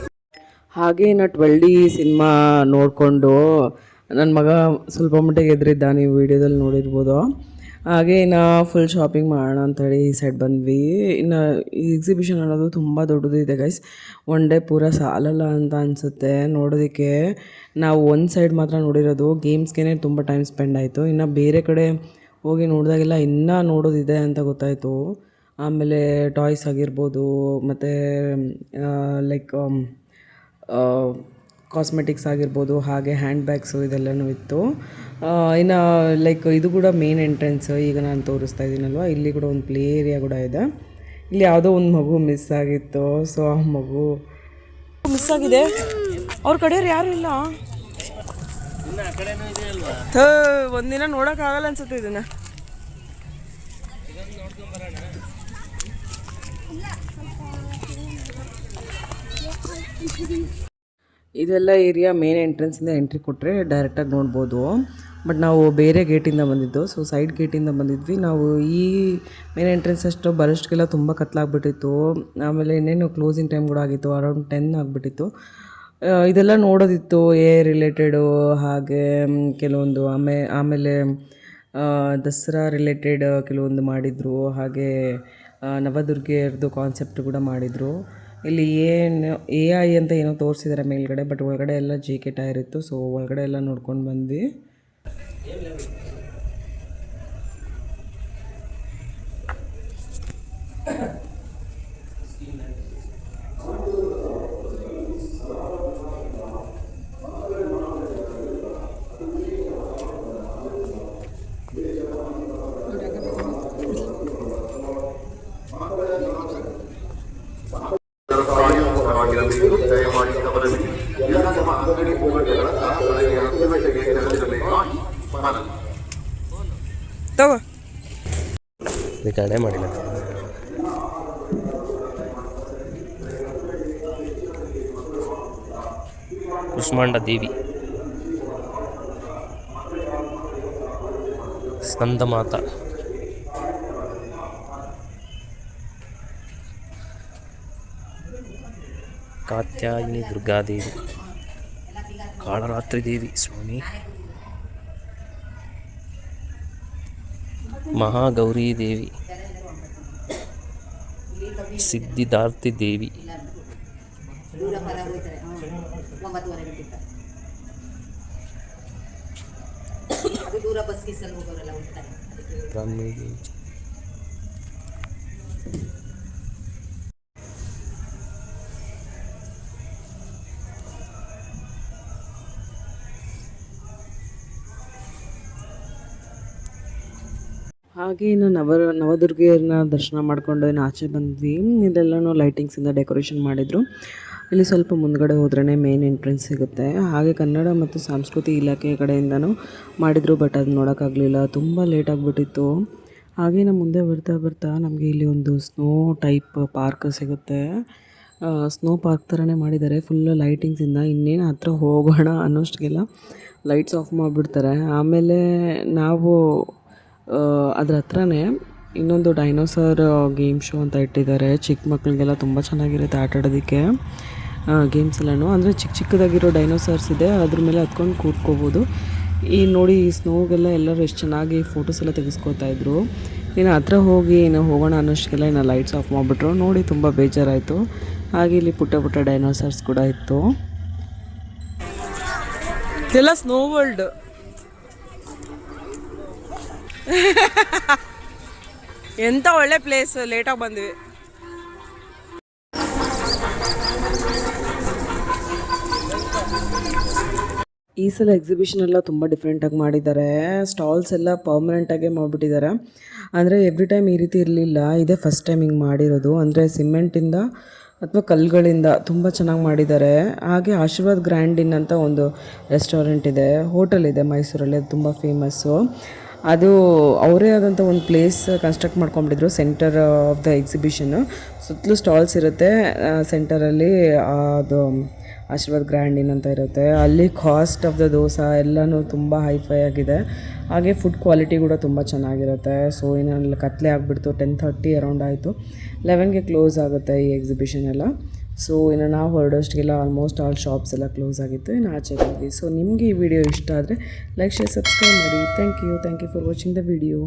ಹಾಗೆ ನಾ 12D ಸಿನಿಮಾ ನೋಡಿಕೊಂಡು ನನ್ನ ಮಗ ಸ್ವಲ್ಪ ಮಟ್ಟಿಗೆ ಎದುರಿದ್ದ, ನೀವು ವೀಡಿಯೋದಲ್ಲಿ ನೋಡಿರ್ಬೋದು. ಹಾಗೆ ಇನ್ನು ಫುಲ್ ಶಾಪಿಂಗ್ ಮಾಡೋಣ ಅಂಥೇಳಿ ಈ ಸೈಡ್ ಬಂದ್ವಿ. ಇನ್ನು ಈ ಎಕ್ಸಿಬಿಷನ್ ಅನ್ನೋದು ತುಂಬ ದೊಡ್ಡದು ಇದೆ ಗೈಸ್. ಒನ್ ಡೇ ಪೂರ ಸಾಲಲ್ಲ ಅಂತ ಅನಿಸುತ್ತೆ ನೋಡೋದಕ್ಕೆ. ನಾವು ಒಂದು ಸೈಡ್ ಮಾತ್ರ ನೋಡಿರೋದು, ಗೇಮ್ಸ್ಗೆ ತುಂಬ ಟೈಮ್ ಸ್ಪೆಂಡ್ ಆಯಿತು. ಇನ್ನು ಬೇರೆ ಕಡೆ ಹೋಗಿ ನೋಡಿದಾಗೆಲ್ಲ ಇನ್ನೂ ನೋಡೋದಿದೆ ಅಂತ ಗೊತ್ತಾಯಿತು. ಆಮೇಲೆ ಟಾಯ್ಸ್ ಆಗಿರ್ಬೋದು, ಮತ್ತು ಲೈಕ್ ಕಾಸ್ಮೆಟಿಕ್ಸ್ ಆಗಿರ್ಬೋದು, ಹಾಗೆ ಹ್ಯಾಂಡ್ ಬ್ಯಾಗ್ಸು ಇದೆಲ್ಲನೂ ಇತ್ತು. ಇನ್ನು ಲೈಕ್ ಇದು ಕೂಡ ಮೇನ್ ಎಂಟ್ರೆನ್ಸ್ ಈಗ ನಾನು ತೋರಿಸ್ತಾ ಇದ್ದೀನಲ್ವ, ಇಲ್ಲಿ ಕೂಡ ಒಂದು ಪ್ಲೇ ಏರಿಯಾ ಕೂಡ ಇದೆ. ಇಲ್ಲಿ ಯಾವುದೋ ಒಂದು ಮಗು ಮಿಸ್ ಆಗಿತ್ತು. ಸೊ ಆ ಮಗು ಮಿಸ್ ಆಗಿದೆ. ಅವ್ರ ಕಡೆಯವ್ರು ಯಾರು ಇಲ್ಲ. ಒಂದಿನ ನೋಡೋಕ್ಕಾಗಲ್ಲ ಅನ್ಸುತ್ತೆ ಇದನ್ನು. ಇದೆಲ್ಲ ಏರಿಯಾ ಮೇನ್ ಎಂಟ್ರೆನ್ಸಿಂದ ಎಂಟ್ರಿ ಕೊಟ್ಟರೆ ಡೈರೆಕ್ಟಾಗಿ ನೋಡ್ಬೋದು. ಬಟ್ ನಾವು ಬೇರೆ ಗೇಟಿಂದ ಬಂದಿದ್ದು, ಸೊ ಸೈಡ್ ಗೇಟಿಂದ ಬಂದಿದ್ವಿ ನಾವು. ಈ ಮೇನ್ ಎಂಟ್ರೆನ್ಸ್ ಅಷ್ಟು ಬರೋಷ್ಟಕ್ಕೆಲ್ಲ ತುಂಬ ಕತ್ಲಾಗ್ಬಿಟ್ಟಿತ್ತು. ಆಮೇಲೆ ಇನ್ನೇನು ಕ್ಲೋಸಿಂಗ್ ಟೈಮ್ ಕೂಡ ಆಗಿತ್ತು, ಅರೌಂಡ್ 10 ಆಗಿಬಿಟ್ಟಿತ್ತು. ಇದೆಲ್ಲ ನೋಡೋದಿತ್ತು, ಎ ರಿಲೇಟೆಡು, ಹಾಗೆ ಕೆಲವೊಂದು ಆಮೇಲೆ ದಸರಾ ರಿಲೇಟೆಡ್ ಕೆಲವೊಂದು ಮಾಡಿದರು. ಹಾಗೆ ನವದುರ್ಗೆಯರ್ದು ಕಾನ್ಸೆಪ್ಟ್ ಕೂಡ ಮಾಡಿದರು. ಇಲ್ಲಿ AI ಅಂತ ಏನೋ ತೋರಿಸಿದ್ದಾರೆ ಮೇಲ್ಗಡೆ, ಬಟ್ ಒಳಗಡೆ ಎಲ್ಲ JK ಟೈರ್ ಇತ್ತು. ಸೊ ಒಳಗಡೆ ಎಲ್ಲ ನೋಡ್ಕೊಂಡು ಬಂದ್ವಿ. ಆಗಿರಬೇಕು. ದಯಮಾಡಿ ಗಮನವಿಡಿ. ಎಲ್ಲ ನಮ್ಮ ಅಂಗಡಿ ಹೋರಾಟಗಳನ್ನ ಬೆಳಗ್ಗೆ 10 ಗಂಟೆಗೆ ತೆರೆದಿರಬೇಕು. ಮನವಿ. ತಗೋ ಈ ಕಡೆ ಮಾಡಿಲ್ಲ. ಕುಷ್ಮಾಂಡ ದೇವಿ, ಸ್ಕಂದಮಾತಾ, ಕಾತ್ಯಾಯಿನಿ ದುರ್ಗಾದೇವಿ, ಕಾಳರಾತ್ರಿ ದೇವಿ ಸ್ವಾಮಿ, ಮಹಾಗೌರಿ ದೇವಿ, ಸಿದ್ಧಿದಾರ್ತಿ ದೇವಿ, ದೂರ ಮರ ಹೋಗ್ತಾರೆ 9:30 ಗಂಟೆ ಅದು ದೂರ ಬಸ್ ಗೀಸಲ್ಲಿ ಹೋಗೋರೆಲ್ಲ ಹೋಗ್ತಾರೆ. ಬ್ರಾಹ್ಮಿ ದೇವಿ, ಹಾಗೆ ಇನ್ನು ನವದುರ್ಗೆಯರನ್ನ ದರ್ಶನ ಮಾಡಿಕೊಂಡು ಇನ್ನು ಆಚೆ ಬಂದ್ವಿ. ಇದೆಲ್ಲನೂ ಲೈಟಿಂಗ್ಸಿಂದ ಡೆಕೋರೇಷನ್ ಮಾಡಿದರು. ಇಲ್ಲಿ ಸ್ವಲ್ಪ ಮುಂದ್ಗಡೆ ಹೋದ್ರೇ ಮೇನ್ ಎಂಟ್ರೆನ್ಸ್ ಸಿಗುತ್ತೆ. ಹಾಗೆ ಕನ್ನಡ ಮತ್ತು ಸಂಸ್ಕೃತಿ ಇಲಾಖೆ ಕಡೆಯಿಂದನೂ ಮಾಡಿದರು, ಬಟ್ ಅದು ನೋಡೋಕ್ಕಾಗಲಿಲ್ಲ, ತುಂಬ ಲೇಟ್ ಆಗಿಬಿಟ್ಟಿತ್ತು. ಹಾಗೆ ನಮ್ಮ ಮುಂದೆ ಬರ್ತಾ ಬರ್ತಾ ನಮಗೆ ಇಲ್ಲಿ ಒಂದು ಸ್ನೋ ಟೈಪ್ ಪಾರ್ಕ್ ಸಿಗುತ್ತೆ. ಸ್ನೋ ಪಾರ್ಕ್ ಥರನೇ ಮಾಡಿದ್ದಾರೆ, ಫುಲ್ಲು ಲೈಟಿಂಗ್ಸಿಂದ. ಇನ್ನೇನು ಹತ್ರ ಹೋಗೋಣ ಅನ್ನೋಷ್ಟಿಗೆಲ್ಲ ಲೈಟ್ಸ್ ಆಫ್ ಮಾಡಿಬಿಡ್ತಾರೆ. ಆಮೇಲೆ ನಾವು ಅದ್ರ ಹತ್ರನೇ ಇನ್ನೊಂದು ಡೈನೋಸರ್ ಗೇಮ್ ಶೋ ಅಂತ ಇಟ್ಟಿದ್ದಾರೆ. ಚಿಕ್ಕ ಮಕ್ಕಳಿಗೆಲ್ಲ ತುಂಬ ಚೆನ್ನಾಗಿರುತ್ತೆ ಆಟ ಆಡೋದಕ್ಕೆ. ಗೇಮ್ಸ್ ಎಲ್ಲನೂ ಅಂದರೆ ಚಿಕ್ಕದಾಗಿರೋ ಡೈನೋಸರ್ಸ್ ಇದೆ, ಅದ್ರ ಮೇಲೆ ಹತ್ಕೊಂಡು ಕೂತ್ಕೋಬೋದು. ಈ ನೋಡಿ ಈ ಸ್ನೋಗೆಲ್ಲ ಎಲ್ಲರೂ ಎಷ್ಟು ಚೆನ್ನಾಗಿ ಫೋಟೋಸ್ ಎಲ್ಲ ತೆಗೆಸ್ಕೋತಾ ಇದ್ರು. ಇನ್ನು ಹತ್ರ ಹೋಗಿ ಇನ್ನು ಹೋಗೋಣ ಅನ್ನೋಷ್ಟಿಗೆಲ್ಲ ಇನ್ನು ಲೈಟ್ಸ್ ಆಫ್ ಮಾಡಿಬಿಟ್ರು. ನೋಡಿ ತುಂಬ ಬೇಜಾರಾಯಿತು. ಹಾಗೆ ಇಲ್ಲಿ ಪುಟ್ಟ ಪುಟ್ಟ ಡೈನೋಸರ್ಸ್ ಕೂಡ ಇತ್ತು. ಇದೆಲ್ಲ ಸ್ನೋ ವರ್ಲ್ಡ್. ಎಂಥ ಒಳ್ಳೆ ಪ್ಲೇಸ್, ಲೇಟಾಗಿ ಬಂದ್ವಿ. ಈ ಸಲ ಎಕ್ಸಿಬಿಷನ್ ಎಲ್ಲ ತುಂಬ ಡಿಫ್ರೆಂಟಾಗಿ ಮಾಡಿದ್ದಾರೆ. ಸ್ಟಾಲ್ಸ್ ಎಲ್ಲ ಪರ್ಮನೆಂಟಾಗೇ ಮಾಡಿಬಿಟ್ಟಿದ್ದಾರೆ. ಅಂದರೆ ಎವ್ರಿ ಟೈಮ್ ಈ ರೀತಿ ಇರಲಿಲ್ಲ, ಇದೇ ಫಸ್ಟ್ ಟೈಮ್ ಹಿಂಗೆ ಮಾಡಿರೋದು. ಅಂದರೆ ಸಿಮೆಂಟಿಂದ ಅಥವಾ ಕಲ್ಲುಗಳಿಂದ ತುಂಬ ಚೆನ್ನಾಗಿ ಮಾಡಿದ್ದಾರೆ. ಹಾಗೆ ಆಶೀರ್ವಾದ್ ಗ್ರ್ಯಾಂಡ್ ಇನ್ ಅಂತ ಒಂದು ರೆಸ್ಟೋರೆಂಟ್ ಇದೆ, ಹೋಟೆಲ್ ಇದೆ ಮೈಸೂರಲ್ಲಿ, ಅದು ತುಂಬ ಫೇಮಸ್ಸು. ಅದು ಅವರೇ ಆದಂಥ ಒಂದು ಪ್ಲೇಸ್ ಕನ್ಸ್ಟ್ರಕ್ಟ್ ಮಾಡ್ಕೊಂಬಿಟ್ಟಿದ್ರು ಸೆಂಟರ್ ಆಫ್ ದ ಎಕ್ಸಿಬಿಷನ್ನು. ಸುತ್ತಲೂ ಸ್ಟಾಲ್ಸ್ ಇರುತ್ತೆ, ಸೆಂಟರಲ್ಲಿ ಅದು ಆಶೀರ್ವಾದ್ ಗ್ರ್ಯಾಂಡ್ ಇನ್ ಅಂತ ಇರುತ್ತೆ. ಅಲ್ಲಿ ಕಾಸ್ಟ್ ಆಫ್ ದ ದೋಸೆ ಎಲ್ಲನೂ ತುಂಬ ಹೈಫೈ ಆಗಿದೆ. ಹಾಗೆ ಫುಡ್ ಕ್ವಾಲಿಟಿ ಕೂಡ ತುಂಬ ಚೆನ್ನಾಗಿರುತ್ತೆ. ಸೊ ಇನ್ನಲ್ಲಿ ಕತ್ಲೆ ಆಗಿಬಿಡ್ತು, 10:30 ಅರೌಂಡ್ ಆಯಿತು. 11ಗೆ ಕ್ಲೋಸ್ ಆಗುತ್ತೆ ಈ ಎಕ್ಸಿಬಿಷನ್ ಎಲ್ಲ. ಸೊ ಇನ್ನು ನಾವು ಹೊರಡೋಷ್ಟಿಗೆಲ್ಲ ಆಲ್ಮೋಸ್ಟ್ ಆಲ್ ಶಾಪ್ಸ್ ಎಲ್ಲ ಕ್ಲೋಸ್ ಆಗಿತ್ತು. ಇನ್ನು ಆಚೆ ಬಂದ್ವಿ. ಸೊ ನಿಮಗೆ ಈ ವಿಡಿಯೋ ಇಷ್ಟ ಆದರೆ ಲೈಕ್, ಶೇರ್, ಸಬ್ಸ್ಕ್ರೈಬ್ ಮಾಡಿ. Thank you for watching the video.